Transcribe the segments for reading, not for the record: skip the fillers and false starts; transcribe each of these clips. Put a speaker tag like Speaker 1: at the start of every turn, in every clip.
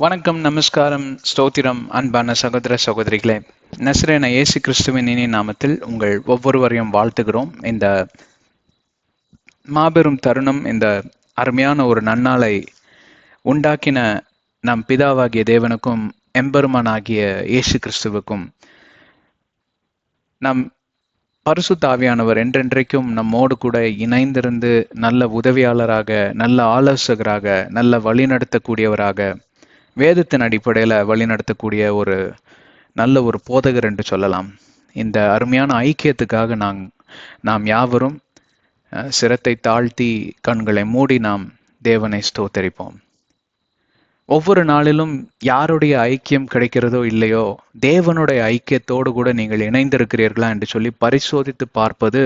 Speaker 1: வணக்கம், நமஸ்காரம், ஸ்தோத்திரம், அன்பான சகோதர சகோதரிகளே. நசரேன இயேசு கிறிஸ்துவின் இனிய நாமத்தில் உங்கள் ஒவ்வொருவரையும் வாழ்த்துகிறோம். இந்த மாபெரும் தருணம், இந்த அருமையான ஒரு நன்னாளை உண்டாக்கின நம் பிதாவாகிய தேவனுக்கும் எம்பெருமானாகிய இயேசு கிறிஸ்துவுக்கும் நம் பரிசுத்த ஆவியானவர் என்றென்றைக்கும் நம்மோடு கூட இணைந்திருந்து நல்ல உதவியாளராக, நல்ல ஆலோசகராக, நல்ல வழிநடத்தக்கூடியவராக, வேதத்தின் அடிப்படையில் வழிநடத்தக்கூடிய ஒரு நல்ல ஒரு போதகர் என்று சொல்லலாம். இந்த அருமையான ஐக்கியத்துக்காக நாம் யாவரும் சிரத்தை தாழ்த்தி கண்களை மூடி நாம் தேவனை ஸ்தோத்தரிப்போம். ஒவ்வொரு நாளிலும் யாருடைய ஐக்கியம் கிடைக்கிறதோ இல்லையோ, தேவனுடைய ஐக்கியத்தோடு கூட நீங்கள் இணைந்திருக்கிறீர்களா என்று சொல்லி பரிசோதித்து பார்ப்பது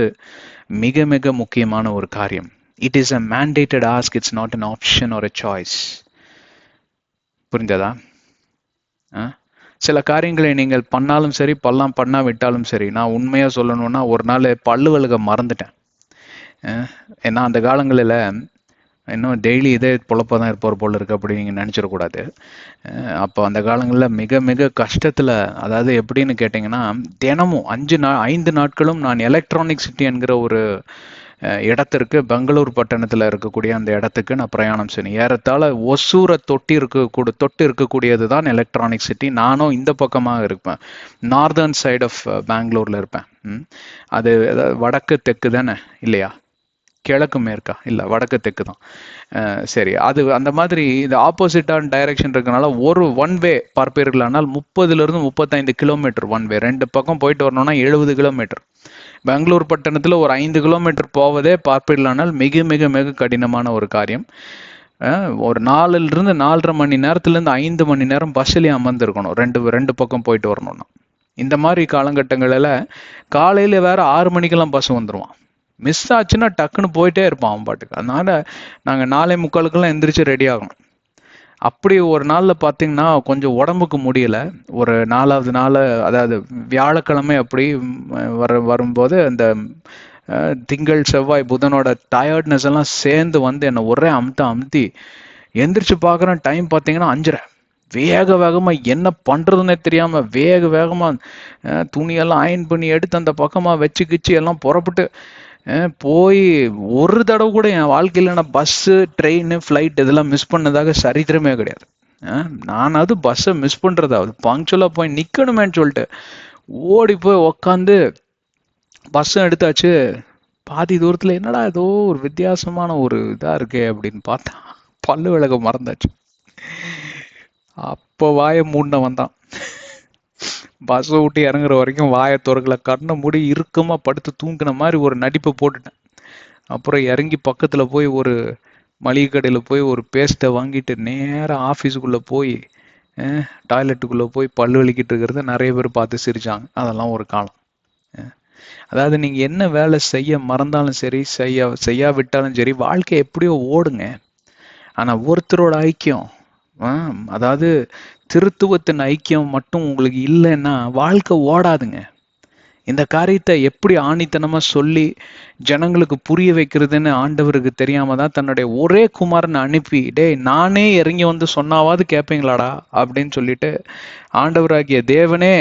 Speaker 1: மிக மிக முக்கியமான ஒரு காரியம். It is a mandated ask, it's not an option or a choice. புரிஞ்சதா? சில காரியங்களை நீங்கள் பண்ணாலும் சரி, பண்ணாவிட்டாலும் சரி, நான் உண்மையா சொல்லணும்னா ஒரு நாள் பல்லு விளக்க மறந்துட்டேன். ஏன்னா அந்த காலங்களில் இன்னும் டெய்லி இதே பொழப்பாக தான் இருப்பவர் போல் இருக்கு அப்படி நீங்கள் நினச்சிடக்கூடாது. அப்போ அந்த காலங்களில் மிக மிக கஷ்டத்தில், அதாவது எப்படின்னு கேட்டிங்கன்னா, தினமும் 5 நாட்களும் நான் எலக்ட்ரானிக் சிட்டி என்கிற ஒரு இடத்திற்கு, பெங்களூர் பட்டணத்தில் இருக்கக்கூடிய அந்த இடத்துக்கு நான் பிரயாணம் செய்யணும். ஏறத்தாழ ஒசூரை தொட்டு இருக்கக்கூடியது தான் எலக்ட்ரானிக் சிட்டி. நானும் இந்த பக்கமாக இருப்பேன், நார்தர்ன் சைட் ஆஃப் பெங்களூரில் இருப்பேன். அது வடக்கு தெற்கு தானே, இல்லையா? கிழக்கு மேற்கா? இல்லை, வடக்கு தெற்கு தான். சரி, அது அந்த மாதிரி இந்த ஆப்போசிட்டான டைரக்ஷன் இருக்கனால ஒரு ஒன் வே பார்ப்பீர்களானால் 30 to 35 கிலோமீட்டர் ஒன் வே. 2 பக்கம் போயிட்டு வரணும்னா 70 கிலோமீட்டர். பெங்களூர் பட்டணத்தில் ஒரு 5 கிலோமீட்டர் போவதே பார்ப்பீர்களானால் மிக மிக மிக கடினமான ஒரு காரியம். ஒரு 4 to 4.5 மணி நேரத்துலேருந்து 5 மணி நேரம் பஸ்ஸிலே அமர்ந்திருக்கணும், ரெண்டு பக்கம் போயிட்டு வரணும்னா. இந்த மாதிரி காலகட்டங்களில் காலையில் வேற 6 மணிக்கெல்லாம் பஸ் வந்துடுவான். மிஸ் ஆச்சுன்னா டக்குன்னு போயிட்டே இருப்பான் அவன் பாட்டுக்கு. அதனால நாங்கள் 4:45 எந்திரிச்சு ரெடி ஆகணும். அப்படி ஒரு நாளில் பார்த்தீங்கன்னா கொஞ்சம் உடம்புக்கு முடியல. ஒரு 4வது நாள், அதாவது வியாழக்கிழமை அப்படி வரும்போது அந்த திங்கள் செவ்வாய் புதனோட டயர்ட்னஸ் எல்லாம் சேர்ந்து வந்து என்னை ஒரே அமுத்தி எந்திரிச்சு பார்க்குறேன். டைம் பார்த்தீங்கன்னா 5:30. வேகமாக என்ன பண்ணுறதுன்னே தெரியாமல் வேகமாக துணியெல்லாம் அயன் பண்ணி எடுத்து அந்த பக்கமாக வச்சுக்கிச்சு எல்லாம் புறப்பட்டு போய் ஒரு தடவை கூட என் வாழ்க்கையில் நான் பஸ்ஸு, ட்ரெயின், ஃப்ளைட் இதெல்லாம் மிஸ் பண்ணதாக சரித்திரமே கிடையாது. நான் அது பஸ்ஸை மிஸ் பண்ணுறதாவது பங்க்சுவலாக போய் நிற்கணுமேன்னு சொல்லிட்டு ஓடி போய் உக்காந்து பஸ்ஸும் எடுத்தாச்சு. பாதி தூரத்தில் என்னடா ஏதோ ஒரு வித்தியாசமான ஒரு இதாக இருக்கே அப்படின்னு பார்த்தா பல்லு விளக்க மறந்தாச்சு. அப்போ வாயை மூடினவன் தான். பஸ்ஸை விட்டு இறங்குற வரைக்கும் வாயை திறக்கல, கண்ணை மூடி இறுக்கமாக படுத்து தூங்கின மாதிரி ஒரு நடிப்பை போட்டுட்டேன். அப்புறம் இறங்கி பக்கத்தில் போய் ஒரு மளிகை கடையில் போய் ஒரு பேஸ்ட்டை வாங்கிட்டு நேராக ஆஃபீஸுக்குள்ளே போய் டாய்லெட்டுக்குள்ளே போய் பல்லு வலிக்கிட்டு இருக்கிறத நிறைய பேர் பார்த்து சிரிச்சாங்க. அதெல்லாம் ஒரு காலம். அதாவது நீங்கள் என்ன வேலை செய்ய மறந்தாலும் சரி, செய்யாவிட்டாலும் சரி, வாழ்க்கை எப்படியோ ஓடுங்க. ஆனால் ஒருத்தரோட ஐக்கியம், அதாவது திருத்துவத்தின் ஐக்கியம் மட்டும் உங்களுக்கு இல்லைன்னா வாழ்க்கை ஓடாதுங்க. இந்த காரியத்தை எப்படி ஆணித்தனமாக சொல்லி ஜனங்களுக்கு புரிய வைக்கிறதுன்னு ஆண்டவருக்கு தெரியாம தான் தன்னுடைய ஒரே குமாரனை அனுப்பி, டேய் நானே இறங்கி வந்து சொன்னாவது கேட்பீங்களாடா அப்படின்னு சொல்லிட்டு ஆண்டவராகிய தேவனே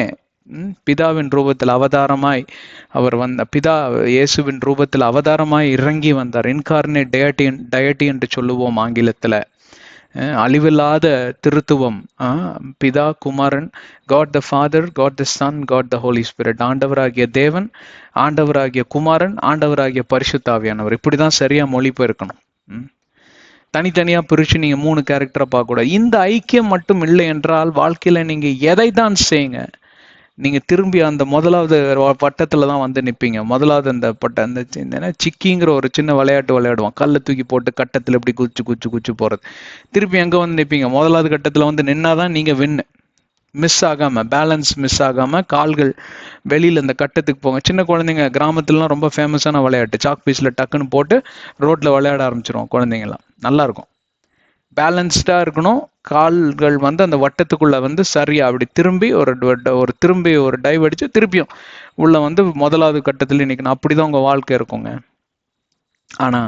Speaker 1: பிதாவின் ரூபத்தில் அவதாரமாய் அவர் பிதா இயேசுவின் ரூபத்தில் அவதாரமாய் இறங்கி வந்தார். இன்கார்னேட் டயட்டி என்று சொல்லுவோம் ஆங்கிலத்தில். அழிவில்லாத திருத்துவம், பிதா, குமாரன், God the father, God the Sun, God the Holi spirit. ஆண்டவராகிய தேவன், ஆண்டவராகிய குமாரன், ஆண்டவராகிய பரிசுத்த ஆவியானவர். இப்படிதான் சரியா மொழிபெயர்க்கணும். தனித்தனியா பிரிச்சு நீங்க 3 கேரக்டரை பார்க்கக்கூடாது. இந்த ஐக்கியம் மட்டும் இல்லை என்றால் வாழ்க்கையில நீங்க எதை தான் செய்யுங்க, நீங்க திரும்பி அந்த முதலாவது பட்டத்துல தான் வந்து நிற்பீங்க. முதலாவது அந்த சிக்கிங்கிற ஒரு சின்ன விளையாட்டு விளையாடுவான். கல்லை தூக்கி போட்டு கட்டத்துல இப்படி குச்சு போறது. திருப்பி எங்க வந்து நிற்பீங்க? முதலாவது கட்டத்துல வந்து நின்னாதான் நீங்க வின்னு. மிஸ் ஆகாம, பேலன்ஸ் மிஸ் ஆகாம கால்கள் வெளியில இந்த கட்டத்துக்கு போங்க. சின்ன குழந்தைங்க கிராமத்துலலாம் ரொம்ப ஃபேமஸான விளையாட்டு, சாக் பீஸ்ல டக்குன்னு போட்டு ரோட்ல விளையாட ஆரம்பிச்சிரும் குழந்தைங்கலாம். நல்லா இருக்கும். பேலன்ஸ்டா இருக்கணும். கால்கள் வந்து அந்த வட்டத்துக்குள்ள வந்து சரியா அப்படி திரும்பி ஒரு டைவ் அடிச்சு திருப்பியும் உள்ள வந்து முதலாவது கட்டத்துல நிக்கணும். அப்படிதான் உங்க வாழ்க்கை இருக்குங்க. ஆனா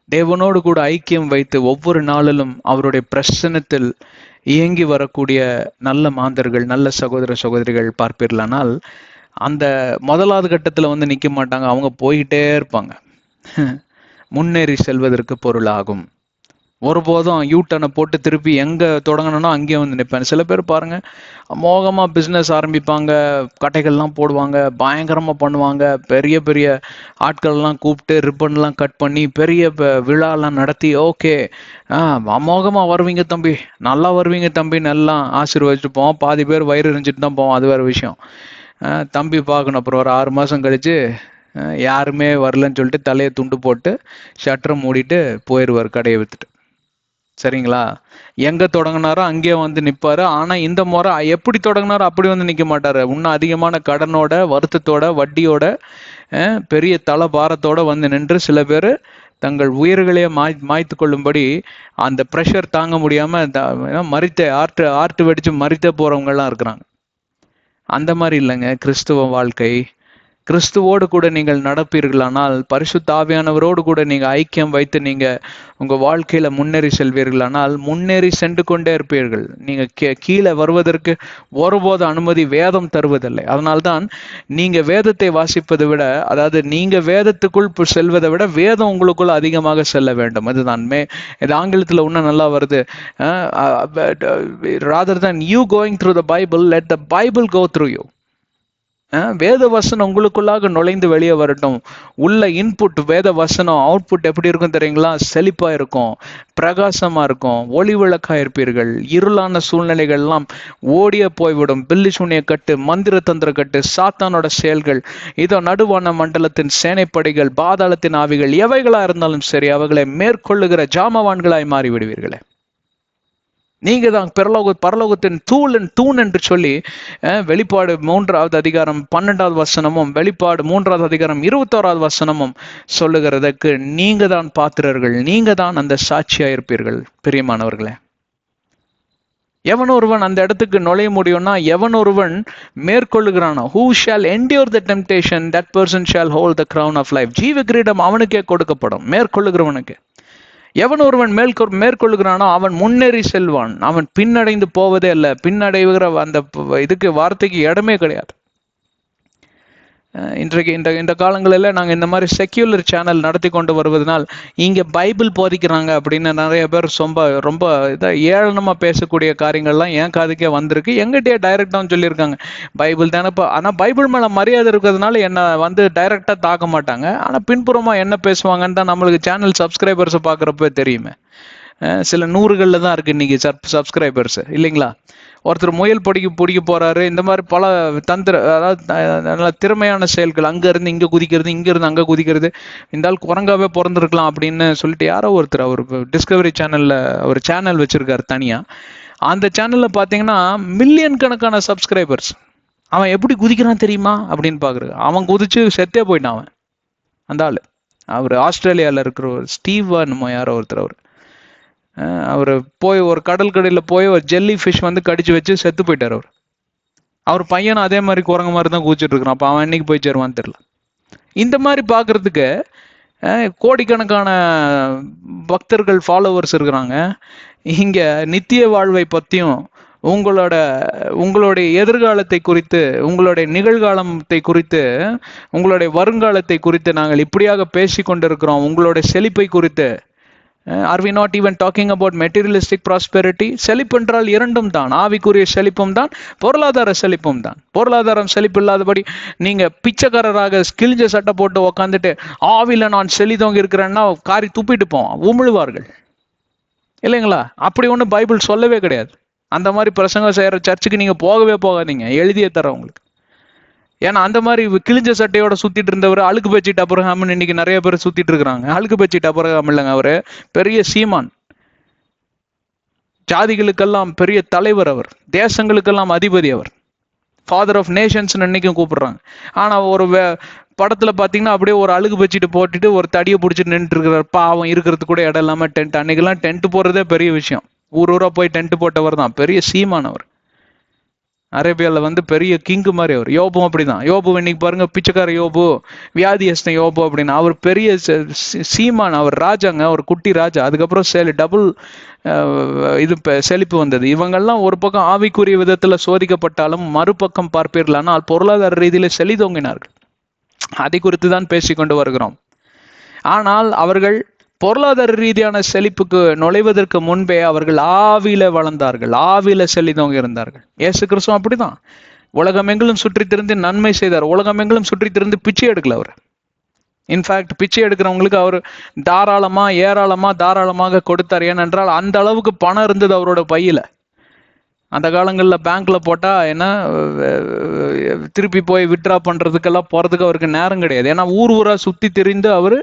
Speaker 1: தேவனோடு கூட ஐக்கியம் வைத்து ஒவ்வொரு நாளிலும் அவருடைய பிரசன்னத்தில் இயங்கி வரக்கூடிய நல்ல மாந்தர்கள், நல்ல சகோதர சகோதரிகள் பார்ப்பீர்களானால் அந்த முதலாவது கட்டத்துல வந்து நிக்க மாட்டாங்க. அவங்க போயிட்டே இருப்பாங்க. முன்னேறி செல்வதற்கு பொருளாகும். ஒருபோதும் யூட்டனை போட்டு திருப்பி எங்க தொடங்கணும்னா அங்கேயே வந்து நிற்பேன். சில பேர் பாருங்க, மோகமா பிஸ்னஸ் ஆரம்பிப்பாங்க, கட்டைகள்லாம் போடுவாங்க, பயங்கரமா பண்ணுவாங்க, பெரிய பெரிய ஆட்கள்லாம் கூப்பிட்டு ரிப்பன்லாம் கட் பண்ணி பெரிய விழாலாம் நடத்தி, ஓகே அமோகமா வருவீங்க தம்பி, நல்லா வருவீங்க தம்பின்னு எல்லாம் ஆசீர்வதிச்சுட்டு போவோம். பாதி பேர் வயிறு எரிஞ்சிட்டு தான் போவோம், அது வேற விஷயம். தம்பி பார்க்கணும். அப்புறம் ஒரு 6 மாசம் கழிச்சு யாருமே வரலன்னு சொல்லிட்டு தலையை துண்டு போட்டு ஷட்டரை மூடிட்டு போயிடுவார் கடையை வித்துட்டு. சரிங்களா? எங்க தொடங்கினாரோ அங்கேயே வந்து நிப்பாரு. ஆனா இந்த முறை எப்படி தொடங்கினாரோ அப்படி வந்து நிக்க மாட்டாரு. இன்னும் அதிகமான கடனோட, வருத்தத்தோட, வட்டியோட, பெரிய தலை பாரத்தோட வந்து நின்று சில பேர் தங்கள் உயிர்களையே மாய்த்து கொள்ளும்படி அந்த ப்ரெஷர் தாங்க முடியாம மறித்த ஆர்ட் வெடிச்சு மறித்த போறவங்க எல்லாம் இருக்கிறாங்க. அந்த மாதிரி இல்லைங்க கிறிஸ்துவ வாழ்க்கை. கிறிஸ்துவோடு கூட நீங்கள் நடப்பீர்களானால், பரிசுத்த ஆவியானவரோடு கூட நீங்க ஐக்கியம் வைத்து நீங்க உங்க வாழ்க்கையில முன்னேறி செல்வீர்களானால் முன்னேறி சென்று கொண்டே இருப்பீர்கள். நீங்க கீழே வருவதற்கு ஒருபோது அனுமதி வேதம் தருவதில்லை. அதனால்தான் நீங்க வேதத்தை வாசிப்பதை விட, அதாவது நீங்க வேதத்துக்குள் செல்வதை விட வேதம் உங்களுக்குள்ள அதிகமாக செல்ல வேண்டும். அதுதான் இது ஆங்கிலத்துல இன்னும் நல்லா வருது. rather than you going through the Bible, let the Bible go through you. வேத வசனம் உங்களுக்குள்ளாக நுழைந்து வெளியே வரட்டும். உள்ள இன்புட் வேத வசனம், அவுட்புட் எப்படி இருக்கும் தெரியுங்களா? செழிப்பா இருக்கும், பிரகாசமா இருக்கும், ஒளி விளக்கா இருப்பீர்கள். இருளான சூழ்நிலைகள் எல்லாம் ஓடிய போய்விடும். பில்லி சூனிய கட்டு, மந்திர தந்திர கட்டு, சாத்தானோட செயல்கள், இதோ நடுவான மண்டலத்தின் சேனைப்படைகள், பாதாளத்தின் ஆவிகள் எவைகளா இருந்தாலும் சரி, அவைகளை மேற்கொள்ளுகிற ஜாமவான்களாய் மாறி விடுவீர்களே. நீங்க தான் பரலோகத்தின் தூண் என்று சொல்லி வெளிப்பாடு 3வது அதிகாரம் 12வது வசனமும், வெளிப்பாடு 3வது அதிகாரம் 21வது வசனமும் சொல்லுகிறதுக்கு நீங்க தான் பாத்திரர்கள், நீங்க தான் அந்த சாட்சியா இருப்பீர்கள். பிரியமானவர்களே, எவன் ஒருவன் அந்த இடத்துக்கு நுழைய முடியும்னா, எவன் ஒருவன் மேற்கொள்ளுகிறானோ, who shall endure the temptation, that person shall hold the crown of life. ஜீவ கிரீடம் அவனுக்கே கொடுக்கப்படும், மேற்கொள்ளுகிறவனுக்கு. எவன் ஒருவன் மேற்கொள்ளுகிறானோ அவன் முன்னேறி செல்வான், அவன் பின்னடைந்து போவதே இல்லை. பின்னடைவுகிற அந்த இதுக்கு வார்த்தைக்கு இடமே கிடையாது. இன்றைக்கு இந்த காலங்களில் நாங்கள் இந்த மாதிரி செக்யூலர் சேனல் நடத்தி கொண்டு வருவதனால் இங்கே பைபிள் போதிக்கிறாங்க அப்படின்னு நிறைய பேர் ரொம்ப இதாக ஏளனமாக பேசக்கூடிய காரியங்கள்லாம் என் காதுக்கே வந்திருக்கு. எங்கிட்டே டைரெக்டாக சொல்லியிருக்காங்க, பைபிள் தானேப்பா. ஆனால் பைபிள் மேலே மரியாதை இருக்கிறதுனால என்னை வந்து டைரெக்டாக தாக்க மாட்டாங்க. ஆனால் பின்புறமாக என்ன பேசுவாங்கன்னு தான் நம்மளுக்கு சேனல் சப்ஸ்கிரைபர்ஸை பார்க்குறப்ப தெரியுமே. சில நூறுகளில் தான் இருக்குது இன்றைக்கி சப்ஸ்கிரைபர்ஸ், இல்லைங்களா? ஒருத்தர் முயல் பிடிக்க போறாரு. இந்த மாதிரி பல அதாவது நல்ல திறமையான செயல்கள், அங்கேருந்து இங்கே குதிக்கிறது, இங்கேருந்து அங்கே குதிக்கிறது. இந்த ஆள் குரங்காவே பிறந்திருக்கலாம் அப்படின்னு சொல்லிட்டு யாரோ ஒருத்தர், அவர் டிஸ்கவரி சேனலில் ஒரு சேனல் வச்சிருக்காரு தனியாக. அந்த சேனலில் பார்த்தீங்கன்னா மில்லியன் கணக்கான சப்ஸ்கிரைபர்ஸ். அவன் எப்படி குதிக்கிறான் தெரியுமா அப்படின்னு பார்க்குறது. அவன் குதிச்சு செத்தே போயிட்டான் அவன். அந்த ஆள் அவர் ஆஸ்திரேலியாவில் இருக்கிற ஒரு ஸ்டீவா நம்ம யாரோ ஒருத்தர், அவர் போய் ஒரு கடல் கடையில் போய் ஒரு ஜெல்லி ஃபிஷ் வந்து கடிச்சு வச்சு செத்து போயிட்டார். அவர் பையனும் அதே மாதிரி குரங்கு மாதிரி தான் கூச்சிட்டு இருக்கிறான். அப்போ அவன் என்னைக்கு போய் சேருவான்னு தெரியல. இந்த மாதிரி பார்க்கறதுக்கு கோடிக்கணக்கான பக்தர்கள், ஃபாலோவர்ஸ் இருக்கிறாங்க. இங்கே நித்திய வாழ்வை பற்றியும் உங்களுடைய எதிர்காலத்தை குறித்து, உங்களுடைய நிகழ்காலத்தை குறித்து, உங்களுடைய வருங்காலத்தை குறித்து நாங்கள் இப்படியாக பேசி கொண்டிருக்கிறோம். உங்களுடைய செழிப்பை குறித்து. Are we not even talking about materialistic prosperity? செழிப்பு என்றால் இரண்டும் தான், ஆவிக்குரிய செழிப்பும் தான், பொருளாதார செழிப்பும் தான். பொருளாதாரம் செழிப்பு இல்லாதபடி நீங்க பிச்சைக்காரராக கிழிஞ்ச சட்டை போட்டு உக்காந்துட்டு ஆவில நான் செழித்தவங்க இருக்கிறேன்னா காரி துப்பிட்டு போவோம், உமிழ்வார்கள், இல்லைங்களா? அப்படி ஒன்றும் பைபிள் சொல்லவே கிடையாது. அந்த மாதிரி பிரசங்கம் செய்யற சர்ச்சுக்கு நீங்க போகவே போகாதீங்க, எழுதியே தர உங்களுக்கு. ஏன்னா அந்த மாதிரி கிழிஞ்ச சட்டையோட சுத்திட்டு இருந்தவர் அழுக்கு பச்சிட்டு அப்புறம் இன்னைக்கு நிறைய பேர் சுத்திட்டு இருக்கிறாங்க. அழுக்கு பச்சிட்டு அப்புறம் இல்லைங்க, அவரு பெரிய சீமான், ஜாதிகளுக்கெல்லாம் பெரிய தலைவர், அவர் தேசங்களுக்கெல்லாம் அதிபதி, அவர் ஃபாதர் ஆஃப் நேஷன்ஸ் இன்னைக்கும் கூப்பிடுறாங்க. ஆனா ஒரு படத்துல பாத்தீங்கன்னா அப்படியே ஒரு அழுகு பச்சிட்டு போட்டுட்டு ஒரு தடியை பிடிச்சிட்டு நின்றுட்டு இருக்கிறார். பாவம், இருக்கிறது கூட இடம் இல்லாம டென்ட். அன்னைக்கெல்லாம் டென்ட் போடுறதே பெரிய விஷயம். ஊரா போய் டென்ட் போட்டவர் தான் பெரிய சீமானவர். அரேபியாவில் வந்து பெரிய கிங்கு மாதிரி அவர். யோபும் அப்படிதான். யோபு இன்னைக்கு பாருங்க, பிச்சைக்கார யோபு, வியாதியஸ்த யோபு அப்படின்னு. அவர் பெரிய சீமான், அவர் ராஜாங்க, ஒரு குட்டி ராஜா. அதுக்கப்புறம் டபுள் இது செழிப்பு வந்தது. இவங்கெல்லாம் ஒரு பக்கம் ஆவிக்குரிய விதத்துல சோதிக்கப்பட்டாலும் மறுபக்கம் பார்ப்பீர்கள், ஆனால் பொருளாதார ரீதியில செழிதோங்கினார்கள். அதை குறித்து தான் பேசிக்கொண்டு வருகிறோம். ஆனால் அவர்கள் பொருளாதார ரீதியான செழிப்புக்கு நுழைவதற்கு முன்பே அவர்கள் ஆவியில வளர்ந்தார்கள், ஆவியில செழிதோங்க இருந்தார்கள். இயேசு கிறிஸ்துவும் அப்படிதான். உலகமெங்கிலும் சுற்றி திரிந்து நன்மை செய்தார். உலகமெங்கிலும் சுற்றி திரிந்து பிச்சை எடுக்கல அவர். இன்ஃபேக்ட் பிச்சை எடுக்கிறவங்களுக்கு அவர் தாராளமாக கொடுத்தார். ஏனென்றால் அந்த அளவுக்கு பணம் இருந்தது அவரோட பையில. அந்த காலங்களில் பேங்க்ல போட்டா என்ன, திருப்பி போய் வித்ட்ரா பண்றதுக்கெல்லாம் போறதுக்கு அவருக்கு நேரம் கிடையாது. ஏன்னா ஊர் ஊரா சுத்தி திரிந்து அவர்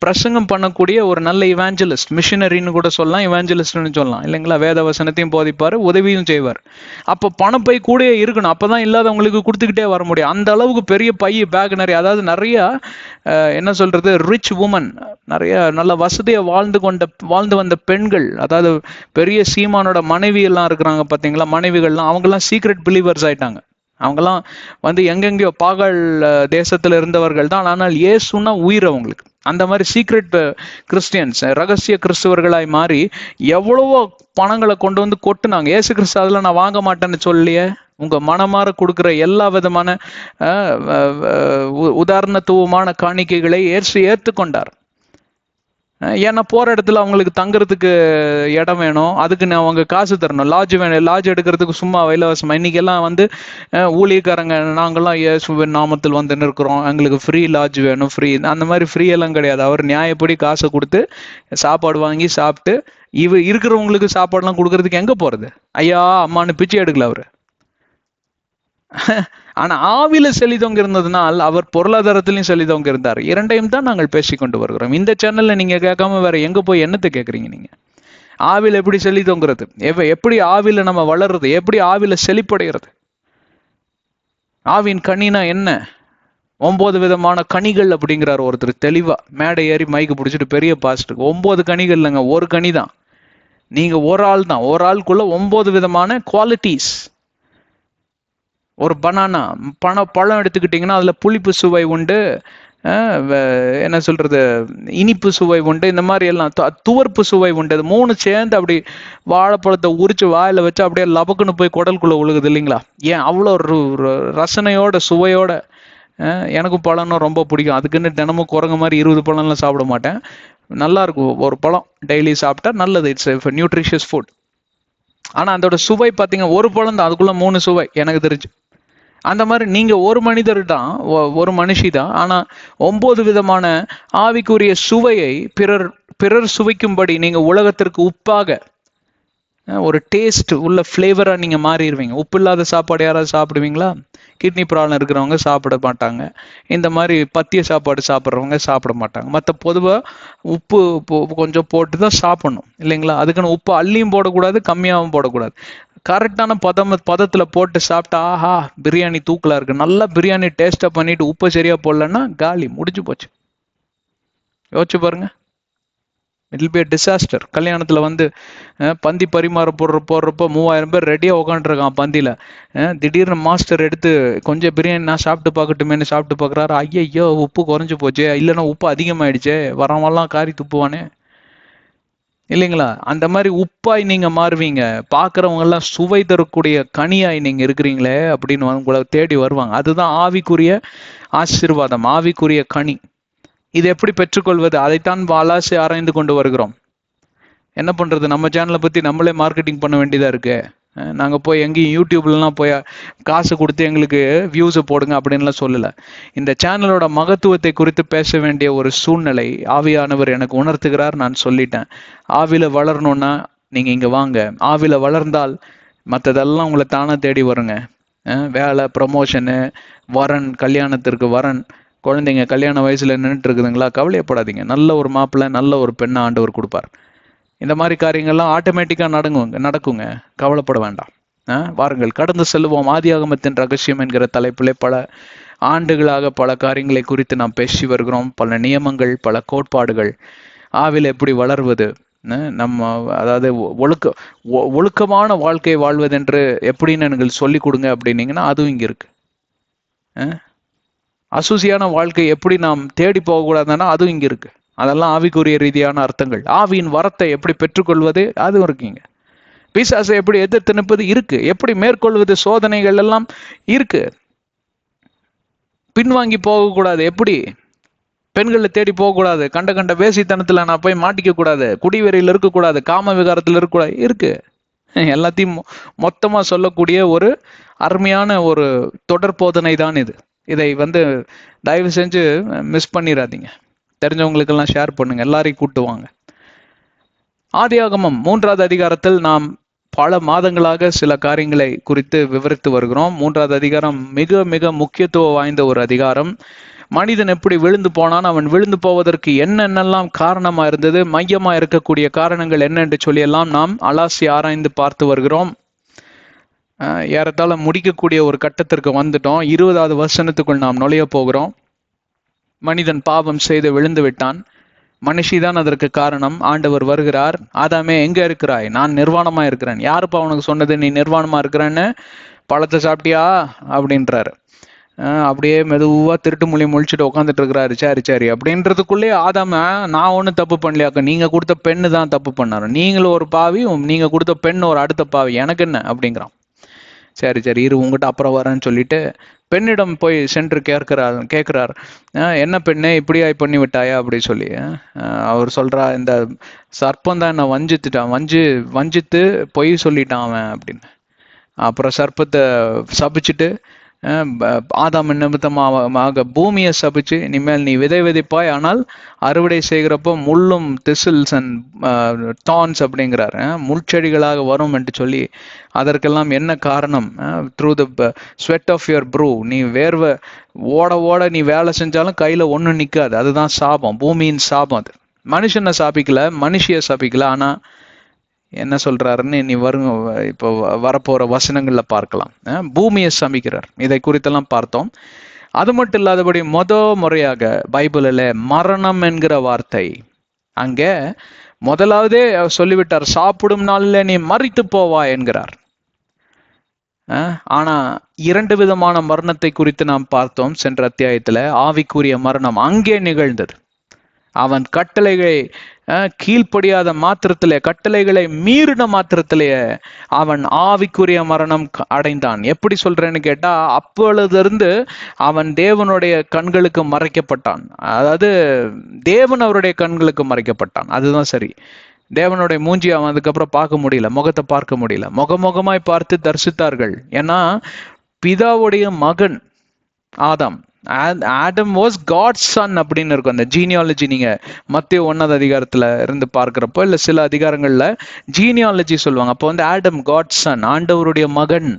Speaker 1: பிரசங்கம் பண்ணக்கூடிய ஒரு நல்ல இவாஞ்சலிஸ்ட், மிஷினரின்னு கூட சொல்லலாம், இவாஞ்சலிஸ்ட்னு சொல்லலாம் இல்லைங்களா. வேத வசனத்தையும் போதிப்பார், உதவியும் செய்வார். அப்போ பணப்பை கூட இருக்கணும், அப்பதான் இல்லாதவங்களுக்கு கொடுத்துக்கிட்டே வர முடியும். அந்த அளவுக்கு பெரிய பை, பேக் நிறைய, அதாவது நிறைய என்ன சொல்றது, ரிச் உமன், நிறைய நல்ல வசதியை வாழ்ந்து வந்த பெண்கள், அதாவது பெரிய சீமானோட மனைவி எல்லாம் இருக்கிறாங்க பாத்தீங்களா, மனைவிகள்லாம், அவங்கெல்லாம் சீக்ரெட் பிலீவர்ஸ் ஆயிட்டாங்க. அவங்கெல்லாம் வந்து எங்கெங்கயோ பாகால் தேசத்துல இருந்தவர்கள் தான், ஆனால் இயேசுன்னா உயிர் அவங்களுக்கு. அந்த மாதிரி சீக்ரெட் கிறிஸ்டியன்ஸ், ரகசிய கிறிஸ்துவர்களாய் மாறி எவ்வளவோ பணங்களை கொண்டு வந்து கொட்டுனாங்க. இயேசு கிறிஸ்து அதுல நான் வாங்க மாட்டேன்னு சொல்லியே, உங்க மனமாற கொடுக்குற எல்லா விதமான உதாரணத்துவமான காணிக்கைகளை ஏற்றுக்கொண்டார். ஏன்னா போற இடத்துல அவங்களுக்கு தங்குறதுக்கு இடம் வேணும், அதுக்கு அவங்க காசு தரணும், லாட்ஜ் வேணும், லாட்ஜ் எடுக்கிறதுக்கு சும்மா இலவசமா. இன்னைக்கு எல்லாம் வந்து ஊழியக்காரங்க நாங்கெல்லாம் இயேசுவின் நாமத்தில் வந்து நிற்கிறோம், எங்களுக்கு ஃப்ரீ லாட்ஜ் வேணும், ஃப்ரீ. அந்த மாதிரி ஃப்ரீ எல்லாம் கிடையாது. அவர் நியாயப்படி காசை கொடுத்து சாப்பாடு வாங்கி சாப்பிட்டு, இருக்கிறவங்களுக்கு சாப்பாடுலாம் கொடுக்கறதுக்கு எங்க போறது, ஐயா அம்மானு பிச்சை எடுக்கல அவரு. ஆனா ஆவில செழிதவங்க இருந்ததுனால் அவர் பொருளாதாரத்திலையும் செழிதவங்க இருந்தார். இரண்டையும் தான் நாங்கள் பேசிக்கொண்டு வருகிறோம். இந்த சேனல்ல நீங்க கேட்காம வேற எங்க போய் என்னத்தை கேட்குறீங்க நீங்க? ஆவில எப்படி செழிதோங்கிறது, எப்படி ஆவில நம்ம வளர்றது, எப்படி ஆவில செழிப்படைகிறது? ஆவின் கனினா என்ன? 9 விதமான கனிகள் அப்படிங்கிறார் ஒருத்தர் தெளிவா, மேடை ஏறி மைக்கு பிடிச்சிட்டு பெரிய பாஸ்டர். 9 கனிகள் இல்லைங்க, ஒரு கனி தான். நீங்க ஒரு ஆள் தான், ஒரு ஆளுக்குள்ள 9 விதமான குவாலிட்டிஸ். ஒரு பனானா பழம் எடுத்துக்கிட்டிங்கன்னா அதில் புளிப்பு சுவை உண்டு, என்ன சொல்றது, இனிப்பு சுவை உண்டு, இந்த மாதிரி எல்லாம் துவர்ப்பு சுவை உண்டு. அது 3 சேர்ந்து அப்படி வாழைப்பழத்தை உரிச்சு வாயில வச்சு அப்படியே லபக்குன்னு போய் குடலுக்குள்ள உழுகுது இல்லைங்களா. ஏன் அவ்வளோ ரசனையோட சுவையோட. எனக்கும் பழம்னா ரொம்ப பிடிக்கும். அதுக்குன்னு தினமும் குரங்கு மாதிரி 20 பழம்லாம் சாப்பிட மாட்டேன். நல்லா இருக்கும் ஒரு பழம் டெய்லி சாப்பிட்டா நல்லது. It's nutritious food. ஆனா அதோட சுவை பார்த்தீங்க, ஒரு பழம் தான், அதுக்குள்ள 3 சுவை எனக்கு தெரிஞ்சு. அந்த மாதிரி நீங்க ஒரு மனிதர் தான், ஒரு மனுஷி தான். ஆனா 9 விதமான ஆவிக்குரிய சுவையை பிறர் சுவைக்கும்படி நீங்க உலகத்திற்கு உப்பாக, ஒரு டேஸ்ட் உள்ள ஃப்ளேவரா நீங்க மாறிடுவீங்க. உப்பு இல்லாத சாப்பாடு யாராவது சாப்பிடுவீங்களா? கிட்னி ப்ராப்ளம் இருக்கிறவங்க சாப்பிட மாட்டாங்க. இந்த மாதிரி பத்திய சாப்பாடு சாப்பிட்றவங்க சாப்பிட மாட்டாங்க. மற்ற பொதுவாக உப்பு கொஞ்சம் போட்டு தான் சாப்பிடணும் இல்லைங்களா. அதுக்குன்னு உப்பு அள்ளியும் போடக்கூடாது, கம்மியாகவும் போடக்கூடாது. கரெக்டான பதத்தில் போட்டு சாப்பிட்டா ஆஹா பிரியாணி தூக்கலா இருக்கு. நல்லா பிரியாணி டேஸ்டா பண்ணிட்டு உப்பு சரியா போடலன்னா காலி, முடிஞ்சு போச்சு. யோசிச்சு பாருங்க, it will be a disaster. கல்யாணத்துல வந்து பந்தி பரிமாற போடுறப்போ 3000 பேர் ரெடியா உட்காந்துருக்கான் பந்தியில. திடீர்னு மாஸ்டர் எடுத்து கொஞ்சம் பிரியாணி நான் சாப்பிட்டு பார்க்கட்டுமேனு சாப்பிட்டு பார்க்குறாரு. ஐயோ உப்பு குறைஞ்சு போச்சு, இல்லைன்னா உப்பு அதிகமாயிடுச்சு, வரவெல்லாம் காரி துப்புவானே இல்லைங்களா. அந்த மாதிரி உப்பாய் நீங்க மாறுவீங்க. பாக்குறவங்க எல்லாம் சுவை தரக்கூடிய கனியாய் நீங்க இருக்கிறீங்களே அப்படின்னு உங்களை தேடி வருவாங்க. அதுதான் ஆவிக்குரிய ஆசீர்வாதம், ஆவிக்குரிய கனி. இது எப்படி பெற்றுக்கொள்வது, அதைத்தான் அலாசி ஆராய்ந்து கொண்டு வருகிறோம். என்ன பண்றது, நம்ம சேனலை பத்தி நம்மளே மார்க்கெட்டிங் பண்ண வேண்டியதா இருக்கு. நாங்கள் போய் எங்கேயும் யூடியூப்லாம் போய் காசு கொடுத்து எங்களுக்கு வியூஸை போடுங்க அப்படின்லாம் சொல்லலை. இந்த சேனலோட மகத்துவத்தை குறித்து பேச வேண்டிய ஒரு சூழ்நிலை ஆவியானவர் எனக்கு உணர்த்துகிறார். நான் சொல்லிட்டேன், ஆவில வளரணும்னா நீங்கள் இங்கே வாங்க. ஆவில வளர்ந்தால் மற்றதெல்லாம் உங்களை தானே தேடி வருங்க. வேலை, ப்ரமோஷனு, வரன், கல்யாணத்திற்கு வரன், குழந்தைங்க கல்யாண வயசில் நின்றுட்டு இருக்குதுங்களா, கவலையப்படாதீங்க. நல்ல ஒரு மாப்பிள்ளை, நல்ல ஒரு பெண்ணை ஆண்டவர் கொடுப்பார். இந்த மாதிரி காரியங்கள்லாம் ஆட்டோமேட்டிக்காக நடக்குங்க, கவலைப்பட வேண்டாம். வாருங்கள் கடந்து செல்வோம். ஆதியாகமத்தின் ரகசியம் என்கிற தலைப்பிலே பல ஆண்டுகளாக பல காரியங்களை குறித்து நாம் பேசி வருகிறோம். பல நியமங்கள், பல கோட்பாடுகள், ஆவில எப்படி வளர்வது, நம்ம அதாவது ஒழுக்கமான வாழ்க்கை வாழ்வதென்று எப்படின்னு எனக்கு சொல்லி கொடுங்க அப்படின்னீங்கன்னா அதுவும் இங்க இருக்கு. அசூசியான வாழ்க்கை எப்படி நாம் தேடி போகக்கூடாதுன்னா அதுவும் இங்க இருக்கு. அதெல்லாம் ஆவிக்குரிய ரீதியான அர்த்தங்கள். ஆவியின் வரத்தை எப்படி பெற்றுக்கொள்வது அதுவும் இருக்குங்க. பிசாசை எப்படி எதிர்த்து நிற்பது இருக்கு. எப்படி மேற்கொள்வது சோதனைகள் எல்லாம் இருக்கு. பின்வாங்கி போகக்கூடாது. எப்படி பெண்களை தேடி போகக்கூடாது. கண்ட கண்ட வேசித்தனத்துல நான் போய் மாட்டிக்க கூடாது. குடிவெறியில் இருக்கக்கூடாது. காம விகாரத்தில் இருக்கக்கூடாது. இருக்கு. எல்லாத்தையும் மொத்தமா சொல்லக்கூடிய ஒரு அருமையான ஒரு தொடர் போதனை தான் இது. இதை தயவு செஞ்சு மிஸ் பண்ணிடாதீங்க. தெரிஞ்சவங்களுக்கெல்லாம் ஷேர் பண்ணுங்க. எல்லாரையும் கூட்டுவாங்க. ஆதியாகமம் 3வது அதிகாரத்தில் நாம் பல மாதங்களாக சில காரியங்களை குறித்து விவரித்து வருகிறோம். 3வது அதிகாரம் மிக மிக முக்கியத்துவம் வாய்ந்த ஒரு அதிகாரம். மனிதன் எப்படி விழுந்து போனான், அவன் விழுந்து போவதற்கு என்னென்னலாம் காரணமா இருந்தது, மையமா இருக்கக்கூடிய காரணங்கள் என்ன என்று சொல்லியெல்லாம் நாம் அலாசி ஆராய்ந்து பார்த்து வருகிறோம். ஏறத்தாழ முடிக்கக்கூடிய ஒரு கட்டத்திற்கு வந்துட்டோம். 20வது வசனத்துக்குள் நாம் நுழைய போகிறோம். மனிதன் பாவம் செய்து விழுந்து விட்டான். மனுஷிதான் அதற்கு காரணம். ஆண்டவர் வருகிறார். ஆதாமே எங்க இருக்கிறாய்? நான் நிர்வாணமா இருக்கிறேன். யாருப்பா உனக்கு சொன்னது நீ நிர்வாணமா இருக்கிறேன்னு? பழத்தை சாப்பிட்டியா அப்படின்றாரு. அப்படியே மெதுவா திருட்டு மொழி முழிச்சுட்டு உட்காந்துட்டு இருக்கிறாரு. சரி சரி அப்படின்றதுக்குள்ளே ஆதாம நான் ஒன்றும் தப்பு பண்ணலையாக்க, நீங்க கொடுத்த பெண்ணு தான் தப்பு பண்ணாரு. நீங்களும் ஒரு பாவி, நீங்க கொடுத்த பெண் ஒரு அடுத்த பாவி, எனக்கு என்ன அப்படிங்கிறான். சரி சரி இரு உங்ககிட்ட அப்புறம் வரேன்னு சொல்லிட்டு பெண்ணிடம் போய் சென்று கேட்கிறார். என்ன பெண்ணே இப்படியாய் பண்ணி விட்டாயா அப்படி சொல்லி. அவர் சொல்றா, இந்த சர்ப்பம் தான் என்ன வஞ்சித்து பொய் சொல்லிட்டான் அவன் அப்படின்னு. அப்புறம் சர்ப்பத்தை சபிச்சுட்டு ஆதாம் நிமித்தமாக பூமியை சபிச்சு, இனிமேல் நீ விதை விதைப்பாய், ஆனால் அறுவடை செய்கிறப்போ முள்ளும் திசில்ஸ் அண்ட் டான்ஸ் அப்படிங்கிறாரு, முள்செடிகளாக வரும் என்று சொல்லி, அதற்கெல்லாம் என்ன காரணம்? Through the sweat of your brow, நீ வேர்வை ஓட ஓட நீ வேலை செஞ்சாலும் கையில ஒன்றும் நிற்காது. அதுதான் சாபம், பூமியின் சாபம். அது மனுஷனை சாபிக்கல, மனுஷிய சாபிக்கல. ஆனா என்ன சொல்றாருன்னு நீ இப்போ வரப்போற வசனங்கள்ல பார்க்கலாம். பூமியை சமிக்கிறார். இதை குறித்தெல்லாம் பார்த்தோம். அது மட்டும் இல்லாதபடி முறையாக பைபிளில் மரணம் என்கிற வார்த்தை அங்க முதலாவதே சொல்லிவிட்டார். சாப்பிடும் நாளில் நீ மரித்து போவா என்கிறார். ஆனா 2 விதமான மரணத்தை குறித்து நாம் பார்த்தோம் சென்ற அத்தியாயத்துல. ஆவிக்குரிய மரணம் அங்கே நிகழ்ந்தது. அவன் கட்டளைகளை கீழ்ப்படியாத மாத்திரத்திலே, கட்டளைகளை மீறின மாத்திரத்திலேயே அவன் ஆவிக்குரிய மரணம் அடைந்தான். எப்படி சொல்றேன்னு கேட்டா, அப்பொழுதிருந்து அவன் தேவனுடைய கண்களுக்கு மறைக்கப்பட்டான். அதாவது தேவன் அவருடைய கண்களுக்கு மறைக்கப்பட்டான். அதுதான் சரி. தேவனுடைய மூஞ்சி அவன் அதுக்கப்புறம் பார்க்க முடியல, முகத்தை பார்க்க முடியல. முகமாய் பார்த்து தரிசித்தார்கள். ஏன்னா பிதாவுடைய மகன் ஆதாம். ஆடம் வாஸ் காட் சன் அப்படின்னு இருக்கும். அந்த ஜீனியாலஜி நீங்க மத்திய 1வது அதிகாரத்துல இருந்து பார்க்கிறப்போ, இல்ல சில அதிகாரங்கள்ல ஜீனியாலஜி சொல்லுவாங்க. அப்போ ஆடம் காட் சன், ஆண்டவருடைய மகன்.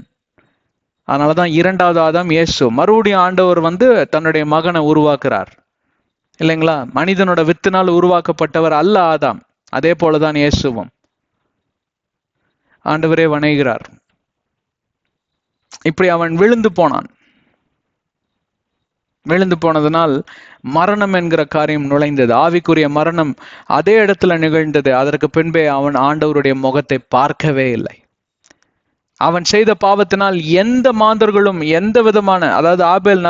Speaker 1: அதனாலதான் 2வது ஆதாம் இயேசு. மறுபடியும் ஆண்டவர் தன்னுடைய மகனை உருவாக்குறார் இல்லைங்களா? மனிதனோட வித்தினால் உருவாக்கப்பட்டவர் அல்ல ஆதாம். அதே போலதான் இயேசுவும். ஆண்டவரே வணங்குகிறார். இப்படி அவன் விழுந்து போனான். விழுந்து போனதனால் மரணம் என்கிற காரியம் நுழைந்தது. ஆவிக்குரிய மரணம் அதே இடத்துல நிகழ்ந்தது. அதற்கு பின்பே அவன் ஆண்டவருடைய முகத்தை பார்க்கவே இல்லை. அவன் செய்த பாவத்தினால் எந்த மாந்தர்களும் எந்த விதமான, அதாவது ஆபேல்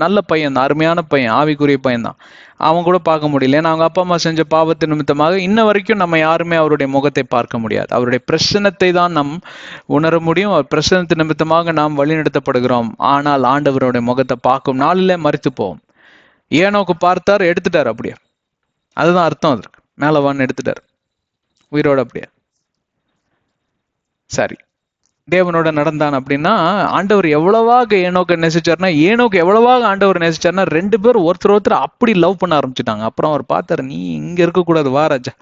Speaker 1: நல்ல பையன் தான், அருமையான பையன், ஆவிக்குரிய பையன் தான், அவன் கூட பார்க்க முடியல. ஏன்னா அவங்க அப்பா அம்மா செஞ்ச பாவத்து நிமித்தமாக இன்ன வரைக்கும் நம்ம யாருமே அவருடைய முகத்தை பார்க்க முடியாது. அவருடைய பிரசன்னத்தை தான் நாம் உணர முடியும். பிரசன்னத்து நிமித்தமாக நாம் வழிநடத்தப்படுகிறோம். ஆனால் ஆண்டவருடைய முகத்தை பார்க்கும் நாளிலே மரித்து போவோம். ஏனோக்கு பார்த்தார், எடுத்துட்டார் அப்படியே. அதுதான் அர்த்தம். அதற்கு மேலவான்னு எடுத்துட்டார் உயிரோட அப்படியே. சரி, தேவனோட நடந்தான் அப்படின்னா ஆண்டவர் எவ்வளவாக ஏனோக்க நேசிச்சார்னா, ஏனோக்கு எவ்வளவாக ஆண்டவர் நேசிச்சார்னா 2 பேரும் ஒருத்தர் அப்படி லவ் பண்ண ஆரம்பிச்சுட்டாங்க. அப்புறம் அவர் பார்த்தாரு, நீ இங்க இருக்கக்கூடாது, வா ராஜா,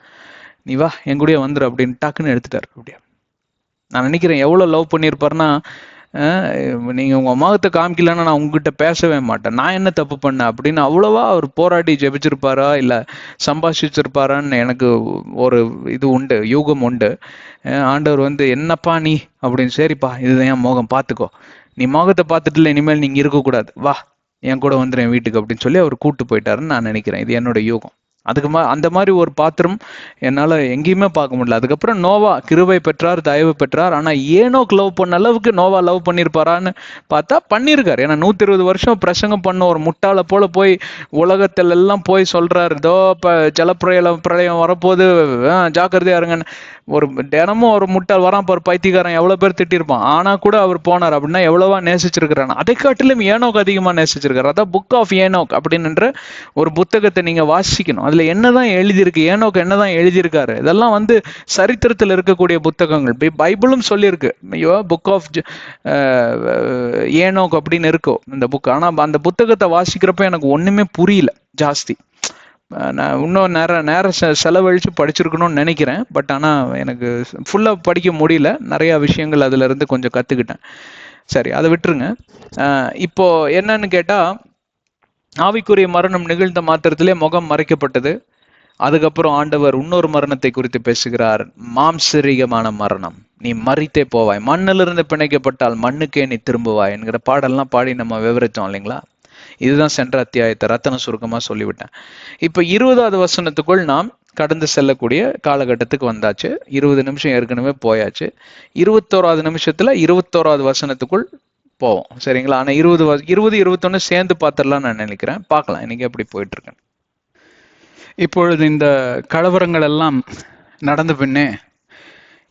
Speaker 1: நீ வா என் கூடயே வந்துரு அப்படின்னு டக்குன்னு எடுத்துட்டாரு அப்படியே. நான் நினைக்கிறேன் எவ்வளவு லவ் பண்ணியிருப்பாருன்னா, நீங்க உங்க முகத்தை காமிக்கலன்னா நான் உங்ககிட்ட பேசவே மாட்டேன், நான் என்ன தப்பு பண்ணேன் அப்படின்னு அவ்வளவா அவர் போராடி ஜெபிச்சிருப்பாரா இல்ல சம்பாஷிச்சிருப்பாரான்னு எனக்கு ஒரு இது உண்டு, யூகம் உண்டு. ஆண்டவர் என்னப்பா நீ அப்படின்னு, சரிப்பா இதுதான் என் முகம், பார்த்துக்கோ, நீ முகத்தை பார்த்துட்டு இல்லை, இனிமேல் நீங்க இருக்கக்கூடாது, வா என் கூட வந்துடும் என் வீட்டுக்கு அப்படின்னு சொல்லி அவர் கூட்டு போயிட்டாருன்னு நான் நினைக்கிறேன். இது என்னோட யூகம். அந்த மாதிரி ஒரு பாத்திரம் என்னால எங்கேயுமே பார்க்க முடியல. அதுக்கப்புறம் நோவா கிருபை பெற்றார், தயவு பெற்றார். ஆனா ஏனோக் லவ் பண்ண அளவுக்கு நோவா லவ் பண்ணியிருப்பாரான்னு பார்த்தா பண்ணியிருக்காரு. ஏன்னா 120 வருஷம் பிரசங்கம் பண்ண ஒரு முட்டாளை போல போய் உலகத்துல எல்லாம் போய் சொல்றாரு, இதோ இப்ப பிரளயம் வரப்போது, ஜாக்கிரதையா இருங்கன்னு. ஒரு தினமும் ஒரு முட்டாள் வரான் பாரு பைத்தியக்காரன், எவ்வளவு பேர் திட்டிருப்பான். ஆனா கூட அவர் போனார். அப்படின்னா எவ்வளவா நேசிச்சிருக்கிறான். அதை காட்டிலும் ஏனோக் அதிகமா நேசிச்சிருக்காரு. அதான் புக் ஆஃப் ஏனோக் அப்படின்ற ஒரு புத்தகத்தை நீங்க வாசிக்கணும். அதுல என்னதான் எழுதியிருக்கு, ஏனோக்கு என்னதான் எழுதியிருக்காரு, இதெல்லாம் வந்து சரித்திரத்தில் இருக்கக்கூடிய புத்தகங்கள். பைபிளும் சொல்லியிருக்கு, ஐயோ புக் ஆஃப் ஏனோக் அப்படின்னு இருக்கும் இந்த புக். ஆனா அந்த புத்தகத்தை வாசிக்கிறப்ப எனக்கு ஒண்ணுமே புரியல ஜாஸ்தி. நான் இன்னும் நேரம் செலவழித்து படிச்சிருக்கணும்னு நினைக்கிறேன். பட் ஆனால் எனக்கு ஃபுல்லாக படிக்க முடியல. நிறையா விஷயங்கள் அதுல இருந்து கொஞ்சம் கற்றுக்கிட்டேன். சரி, அதை விட்டுருங்க. இப்போ என்னன்னு கேட்டால், ஆவிக்குரிய மரணம் நிகழ்ந்த மாத்திரத்திலே முகம் மறைக்கப்பட்டது. அதுக்கப்புறம் ஆண்டவர் இன்னொரு மரணத்தை குறித்து பேசுகிறார், மாம்சரீகமான மரணம். நீ மறித்தே போவாய், மண்ணிலிருந்து பிணைக்கப்பட்டால் மண்ணுக்கே நீ திரும்புவாய் என்கிற பாடெல்லாம் பாடி நம்ம விவரித்தோம் இல்லைங்களா? இதுதான் சென்ற அத்தியாயத்தை ரத்தன சுருக்கமா சொல்லிவிட்டேன். இப்ப 20வது வசனத்துக்குள் நாம் கடந்து செல்லக்கூடிய காலகட்டத்துக்கு வந்தாச்சு. 20 நிமிஷம் ஏற்கனவே போயாச்சு. 21வது நிமிஷத்துல 21வது வசனத்துக்குள் போவோம், சரிங்களா? ஆனா 20 21 சேர்ந்து பார்த்துடலாம் நான் நினைக்கிறேன். பார்க்கலாம் இன்னைக்கு எப்படி போயிட்டு இருக்கேன். இப்பொழுது இந்த கலவரங்கள் எல்லாம் நடந்த பின்னே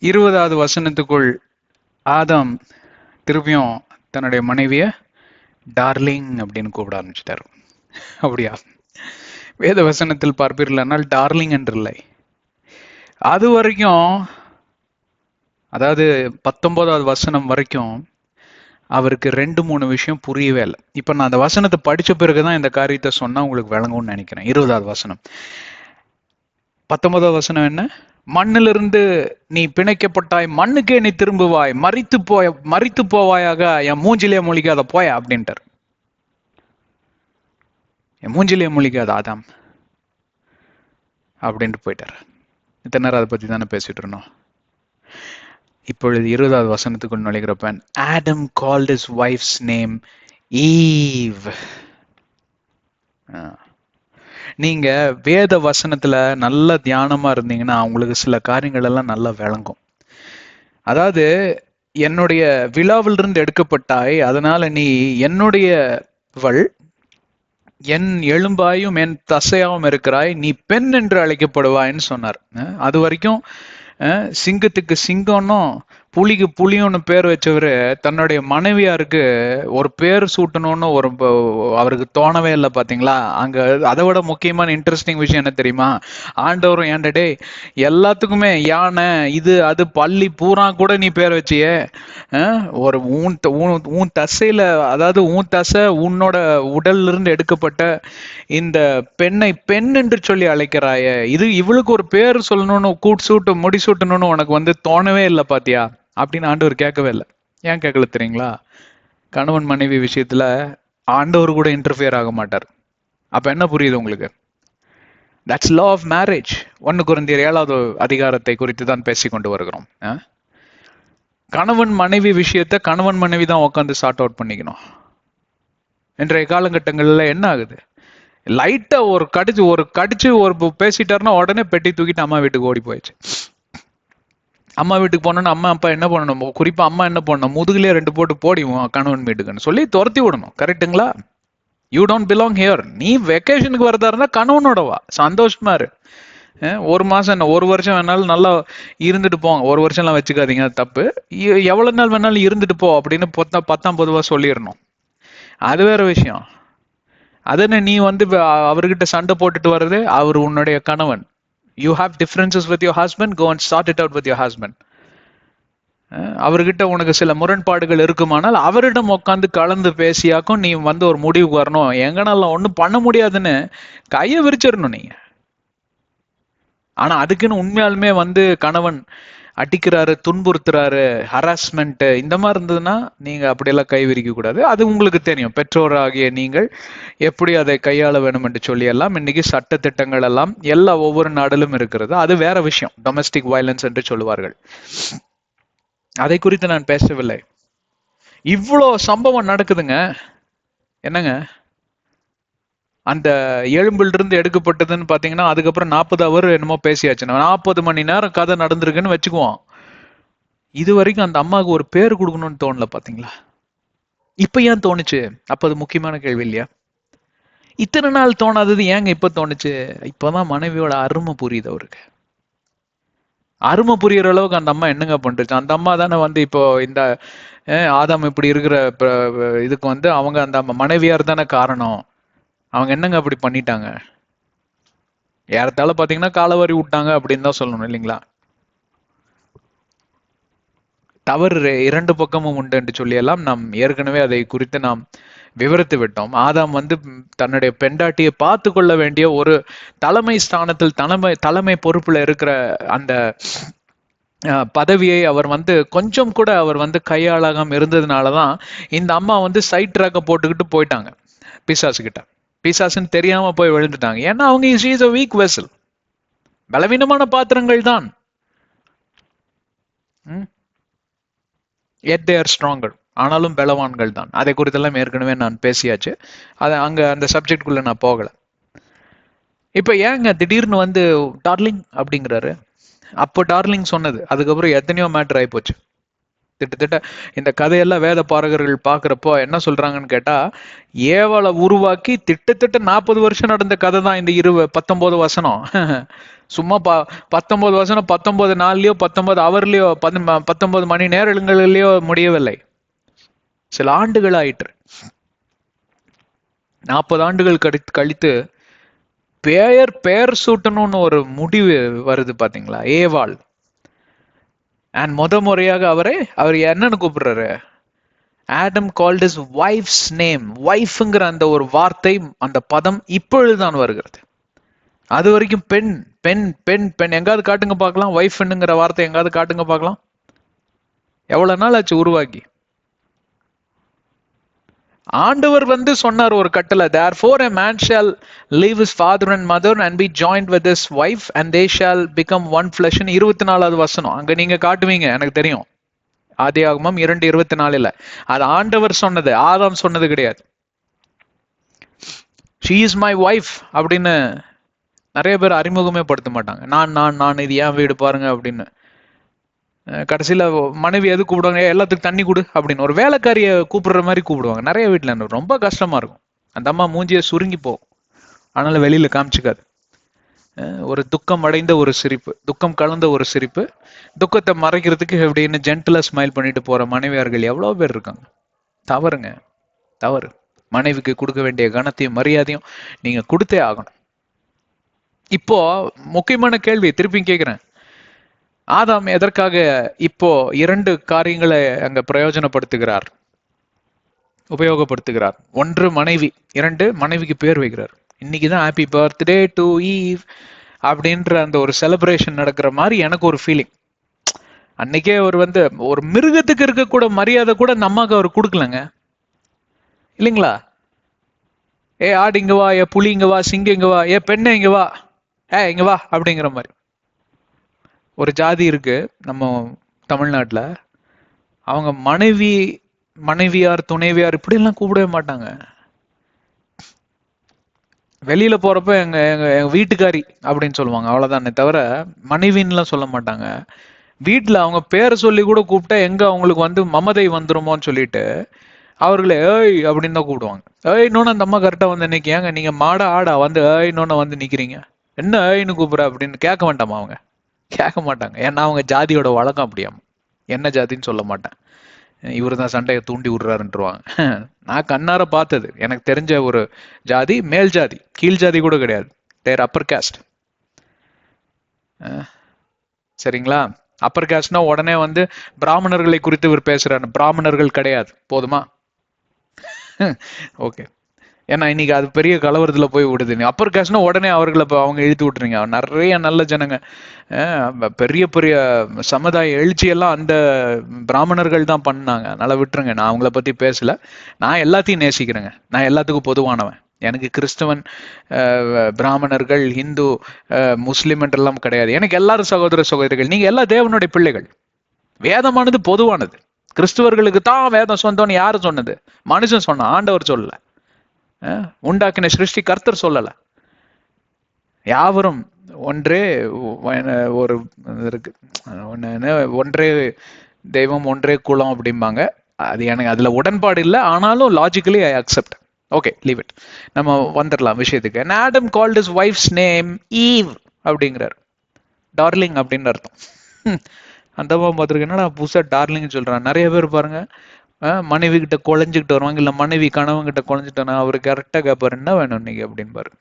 Speaker 1: 20வது வசனத்துக்குள் ஆதாம் திருப்பியும் தன்னுடைய மனைவிய டார்லிங் அப்படின்னு கூப்பிட ஆரம்பிச்சிட்டாரு. அப்படியா? வேத வசனத்தில் பார்ப்பீர்கள், ஆனால் டார்லிங் என்று இல்லை. அது வரைக்கும், அதாவது 19வது வசனம் வரைக்கும் அவருக்கு 2-3 விஷயம் புரியவே இல்லை. இப்ப நான் அந்த வசனத்தை படிச்ச பிறகுதான் இந்த காரியத்தை சொன்னா உங்களுக்கு விளங்கும்னு நினைக்கிறேன். 20வது வசனம். 19வது வசனம் என்ன? மண்ணிலிருந்து நீ பிணைக்கப்பட்டாய், மண்ணுக்கே நீ திரும்புவாய், மறித்து போவாயாக, என் மூஞ்சிலே மொழிக்காத போய அப்படின்ட்டார். என் மூஞ்சிலே மொழிக்காத ஆதாம் அப்படின்ட்டு போயிட்டார். இத்தனை நேரம் அதை பத்தி தானே பேசிட்டு இருந்தோம். இப்பொழுது 20வது வசனத்துக்குள் நுழைகிறப்ப, Adam called his wife's name Eve. நீங்க வேத வசனத்துல நல்ல தியானமா இருந்தீங்கன்னா உங்களுக்கு சில காரியங்கள் எல்லாம் நல்லா விளங்கும். அதாவது, என்னுடைய விழாவிலிருந்து எடுக்கப்பட்டாய், அதனால நீ என்னுடையவள், என் எலும்பாயும் என் தசையாவும் இருக்கிறாய், நீ பெண் என்று அழைக்கப்படுவாய்ன்னு சொன்னார். அது வரைக்கும் சிங்கத்துக்கு சிங்கம்னும் புலிக்கு புலின்னு பேர் வச்சவரு தன்னுடைய மனைவியாருக்கு ஒரு பேர் சூட்டணும்னு அவருக்கு தோணவே இல்லை. பாத்தீங்களா? அங்க அதை விட முக்கியமான இன்ட்ரெஸ்டிங் விஷயம் என்ன தெரியுமா? ஆண்டவரும், ஏன்டா எல்லாத்துக்குமே யானை இது அது பள்ளி பூரா கூட நீ பேர் வச்சியே, ஒரு உன் தசையில, அதாவது உன் தசை உன்னோட உடல்ல இருந்து எடுக்கப்பட்ட இந்த பெண்ணை பெண் என்று சொல்லி அழைக்கிறாய, இவளுக்கு ஒரு பேர் சொல்லணும்னு முடிசூட்டணும்னு உனக்கு வந்து தோணவே இல்லை பாத்தியா அப்படின்னு ஆண்டவர் கேட்கவே இல்லை. ஏன் கேட்கல தெரியுங்களா? கணவன் மனைவி விஷயத்துல ஆண்டவர் கூட இன்டர்ஃபியர் ஆக மாட்டார். அப்ப என்ன புரியுது உங்களுக்கு? That's law of marriage. 1 கொரிந்தியர் 7வது அதிகாரத்தை குறித்து தான் பேசிக்கொண்டு வருகிறோம். கணவன் மனைவி விஷயத்த கணவன் மனைவி தான் உட்காந்து சார்ட் அவுட் பண்ணிக்கணும். இன்றைய காலகட்டங்கள்ல என்ன ஆகுது? லைட்டா ஒரு கடிச்சு பேசிட்டாருன்னா உடனே பெட்டி தூக்கிட்டு அம்மா வீட்டுக்கு ஓடி போயிடுச்சு. அம்மா வீட்டுக்கு போனோம்னா அம்மா அப்பா என்ன பண்ணணும்? குறிப்பா அம்மா என்ன பண்ணணும்? முதுகுலயே 2 போட்டு போடிவோம் கணவன் வீட்டுக்குன்னு சொல்லி துரத்தி விடணும். கரெக்டுங்களா? You don't belong here. நீ வெக்கேஷனுக்கு வரதா இருந்தா கணவனோட வா, சந்தோஷமா இரு. 1 மாசம் என்ன, 1 வருஷம் வேணாலும் நல்லா இருந்துட்டு போங்க. 1 வருஷம் எல்லாம் வச்சுக்காதீங்க, தப்பு. எவ்வளவு நாள் வேணாலும் இருந்துட்டு போ அப்படின்னு 19 சொல்லிடணும். அது வேற விஷயம். அது என்ன, நீ வந்து அவர்கிட்ட சண்டை போட்டுட்டு வர்றது? அவர் உன்னுடைய கணவன். You have differences with your husband, go and sort it out with your husband. அவர்கிட்ட உனக்கு சில முரண்பாடுகள் இருக்குமானால் அவரிடம் உட்காந்து கலந்து பேசியாக்கும் நீ வந்து ஒரு முடிவுக்கு வரணும். எங்கனால ஒன்றும் பண்ண முடியாதுன்னு கையை விரிச்சிடணும் நீங்க. ஆனா அதுக்குன்னு உண்மையாலுமே வந்து கணவன் அடிக்கிறாரு, துன்புறுத்துறாரு, ஹராஸ்மெண்ட் இந்த மாதிரி இருந்ததுன்னா நீங்க அப்படியெல்லாம் கை விரிக்க கூடாது. அது உங்களுக்கு தெரியும். பெற்றோராகிய நீங்கள் எப்படி அதை கையாள வேணும் என்று சொல்லி எல்லாம் இன்னைக்கு சட்ட திட்டங்கள் எல்லாம் ஒவ்வொரு நாடுகளும் இருக்கிறது. அது வேற விஷயம், டொமஸ்டிக் வயலன்ஸ் என்று சொல்லுவார்கள். அதை குறித்து நான் பேசவில்லை. இவ்வளோ சம்பவம் நடக்குதுங்க. என்னங்க, அந்த எலும்பில் இருந்து எடுக்கப்பட்டதுன்னு பாத்தீங்கன்னா அதுக்கப்புறம் 40 அவர் என்னமோ பேசியாச்சு. 40 மணி நேரம் கதை நடந்திருக்குன்னு வச்சுக்குவோம். இது வரைக்கும் அந்த அம்மாவுக்கு ஒரு பேர் கொடுக்கணும்னு தோணல பாத்தீங்களா? இப்ப ஏன் தோணுச்சு? அப்ப அது முக்கியமான கேள்வி இல்லையா? இத்தனை நாள் தோணாதது ஏங்க இப்ப தோணுச்சு? இப்பதான் மனைவியோட அருமை புரியுது அவருக்கு. அருமை புரியுற அளவுக்கு அந்த அம்மா என்னங்க பண்றது? அந்த அம்மா தானே வந்து இப்போ இந்த ஆதாம் இப்படி இருக்கிற இதுக்கு வந்து அவங்க அந்த மனைவியார் தானே காரணம். அவங்க என்னங்க அப்படி பண்ணிட்டாங்க? ஏறத்தாழ பாத்தீங்கன்னா காலவாரி விட்டாங்க அப்படின்னு தான் சொல்லணும் இல்லைங்களா? தவறு இரண்டு பக்கமும் உண்டு என்று சொல்லியெல்லாம் நாம் ஏற்கனவே அதை குறித்து நாம் விவரித்து விட்டோம். ஆதாம் வந்து தன்னுடைய பெண்டாட்டியை பார்த்து கொள்ள வேண்டிய ஒரு தலைமை ஸ்தானத்தில் தலைமை பொறுப்புல இருக்கிற அந்த பதவியை அவர் வந்து கொஞ்சம் கூட அவர் வந்து கையாளாகாம இருந்ததுனாலதான் இந்த அம்மா வந்து சைட் ட்ராக்க போட்டுக்கிட்டு போயிட்டாங்க பிசாசு கிட்ட. பிசாசுன்னு தெரியாம போய் விழுந்துட்டாங்க. ஏன்னா அவங்க இஸ் a weak vessel. பலவீனமான பாத்திரங்கள் தான். yet they are stronger. ஆனாலும் பலவான்கள் தான். அதை குறித்தெல்லாம் ஏற்கனவே நான் பேசியாச்சு. அதை அங்க அந்த சப்ஜெக்டுக்குள்ள நான் போகல. இப்ப ஏங்க திடீர்னு வந்து டார்லிங் அப்படிங்கிறாரு? அப்போ டார்லிங் சொன்னது அதுக்கப்புறம் எத்தனையோ மேட்டர் ஆகி போச்சு. திட்டத்தட்ட இந்த கதையெல்லாம் வேத பாரகர்கள் பாக்குறப்போ என்ன சொல்றாங்கன்னு கேட்டா, ஏவலை உருவாக்கி திட்டத்தட்ட 40 வருஷம் நடந்த கதை தான் இந்த 19 வசனம். சும்மா 19 வசனம் 19 நாள்லயோ 19 அவர்லயோ 19 மணி நேரங்களிலேயோ முடியவில்லை. சில ஆண்டுகள் ஆயிற்று. 40 ஆண்டுகள் கழித்து பெயர் சூட்டணும்னு ஒரு முடிவு வருது பாத்தீங்களா? ஏவாள். அண்ட் முறையாக அவர் என்னன்னு கூப்பிடுறாரு? Adam called is wife's name. வைஃப்ங்கிற அந்த ஒரு வார்த்தை, அந்த பதம் இப்பொழுதுதான் வருகிறது. அது வரைக்கும் பெண் பெண் பெண் பெண். எங்காவது காட்டுங்க பார்க்கலாம் வைஃப்ங்கிற வார்த்தை, எங்காவது காட்டுங்க பார்க்கலாம். எவ்வளவு நாள் ஆச்சு உருவாக்கி? ஆண்டவர் வந்து சொன்னார் ஒரு கட்டளை, therefore a man shall leave his father and mother and be joined with his wife and they shall become one flesh. 24வது வசனம் அங்க நீங்க காட்டுவீங்க, எனக்கு தெரியும். ஆதியாகமம் 2:24. அது ஆண்டவர் சொன்னது, ஆதாம் சொன்னது கிடையாது. she is my wife அப்படின்னு நிறைய பேர் அறிமுகமே படுத்த மாட்டாங்க. நான் இது ஏன் வீடு பாருங்க அப்படின்னு. கடைசியில மனைவி எது கூப்பிடுவாங்க? எல்லாத்துக்கும் தண்ணி கொடு அப்படின்னு ஒரு வேலைக்காரிய கூப்பிடுற மாதிரி கூப்பிடுவாங்க நிறைய வீட்டுல. ரொம்ப கஷ்டமா இருக்கும். அந்த அம்மா மூஞ்சிய சுருங்கி போகும், ஆனாலும் வெளியில காமிச்சுக்காது. ஒரு துக்கம் அடைந்த ஒரு சிரிப்பு, துக்கம் கலந்த ஒரு சிரிப்பு, துக்கத்தை மறைக்கிறதுக்கு எப்படின்னு ஜென்டிலா ஸ்மைல் பண்ணிட்டு போற மனைவியார்கள் எவ்வளவு பேர் இருக்காங்க. தவறுங்க, தவறு. மனைவிக்கு கொடுக்க வேண்டிய கனத்தையும் மரியாதையும் நீங்க கொடுத்தே ஆகணும். இப்போ முக்கியமான கேள்வி திருப்பி கேட்கிறேன். ஆதாம் எதற்காக இப்போ 2 காரியங்களை அங்க பிரயோஜனப்படுத்துகிறார், உபயோகப்படுத்துகிறார்? 1 மனைவி, 2 மனைவிக்கு பேர் வைக்கிறார். இன்னைக்குதான் ஹாப்பி பர்த்டே டு ஈவ் அப்படின்ற அந்த ஒரு செலிப்ரேஷன் நடக்கிற மாதிரி எனக்கு ஒரு ஃபீலிங். அன்னைக்கே அவர் வந்து ஒரு மிருகத்துக்கு இருக்க கூட மரியாதை கூட அந்த அம்மாவுக்கு அவர் கொடுக்கலங்க, இல்லைங்களா? ஏ ஆடு இங்க வா, ஏ புலி இங்க வா, சிங்கம் இங்க வா, ஏ பெண்ணே இங்க வா, இங்க வா அப்படிங்கிற மாதிரி. ஒரு ஜாதி இருக்கு நம்ம தமிழ்நாட்டுல, அவங்க மனைவியார் துணைவியார் இப்படி எல்லாம் கூப்பிடவே மாட்டாங்க. வெளியில போறப்ப எங்க எங்க வீட்டுக்காரி அப்படின்னு சொல்லுவாங்க, அவ்வளவுதானே தவிர மனைவின்னுலாம் சொல்ல மாட்டாங்க. வீட்டுல அவங்க பேரை சொல்லி கூட கூப்பிட்டா எங்க அவங்களுக்கு வந்து மமதை வந்துருமோன்னு சொல்லிட்டு அவர்களே ஏய் அப்படின்னு தான் கூப்பிடுவாங்க. இன்னொன்னு அந்த அம்மா கரெக்டா வந்து இன்னைக்கு, ஏங்க நீங்க மாடா ஆடா வந்து இன்னொன்னு வந்து நிக்கிறீங்க, என்ன ஏன்னு கூப்பிடுற அப்படின்னு கேட்க வேண்டாமா? அவங்க கேட்க மாட்டாங்க. ஏன்னா அவங்க ஜாதியோட வழக்கம் அப்படியாம. என்ன ஜாதின்னு சொல்ல மாட்டேன், இவரு தான் சண்டையை தூண்டி விடுறாருன்றுவாங்க. நான் கண்ணார பார்த்தது, எனக்கு தெரிஞ்ச ஒரு ஜாதி மேல் ஜாதி, கீழ் ஜாதி கூட கிடையாது, தேர் அப்பர் காஸ்ட். சரிங்களா? அப்பர் காஸ்ட்னா உடனே வந்து பிராமணர்களை குறித்து இவர் பேசுறாரு. பிராமணர்கள் கிடையாது, போதுமா? ஓகே. ஏன்னா இன்னைக்கு அது பெரிய கலவரத்துல போய் விடுது. அப்பர் காஸ்ட்னா உடனே அவர்களை அவங்க இழுத்து விட்டுறீங்க. நிறைய நல்ல ஜனங்க, பெரிய பெரிய சமுதாய எழுச்சியெல்லாம் அந்த பிராமணர்கள் தான் பண்ணாங்க. அதனால விட்டுருங்க, நான் அவங்கள பத்தி பேசல. நான் எல்லாத்தையும் நேசிக்கிறேங்க, நான் எல்லாத்துக்கும் பொதுவானவன். எனக்கு கிறிஸ்தவன், பிராமணர்கள், இந்து, முஸ்லிம் என்றெல்லாம் கிடையாது. எனக்கு எல்லாரும் சகோதர சகோதரிகள். நீங்க எல்லா தேவனுடைய பிள்ளைகள். வேதமானது பொதுவானது. கிறிஸ்துவர்களுக்கு தான் வேதம் சொந்தம்னு யாரு சொன்னது? மனுஷன் சொன்ன, ஆண்டவர் சொல்லல. உண்டாக்கின சிருஷ்டி கர்த்தர் சொல்லல. யாவரும் ஒன்றே ஒரு இருக்கு, ஒன்றே தெய்வம் ஒன்றே குலம் அப்படிம்பாங்க. அது எனக்கு அதுல உடன்பாடு இல்லை, ஆனாலும் logically I accept. Okay, leave it. நம்ம வந்துடலாம் விஷயத்துக்கு. Adam called his wife's name eve அப்படிங்கிறார். டார்லிங் அப்படின்னு அர்த்தம். அந்த பார்த்துருக்கு, என்னடா புதுசா டார்லிங் சொல்றான். நிறைய பேர் பாருங்க, மனைவி கிட்ட குழஞ்சிக்கிட்டு வருவாங்க, இல்ல மனைவி கணவன் கிட்ட குழஞ்சிட்டோன்னா அவரு கரெக்டா கேட்பாரு, என்ன வேணும் இன்னைக்கு அப்படின்னு பாரு.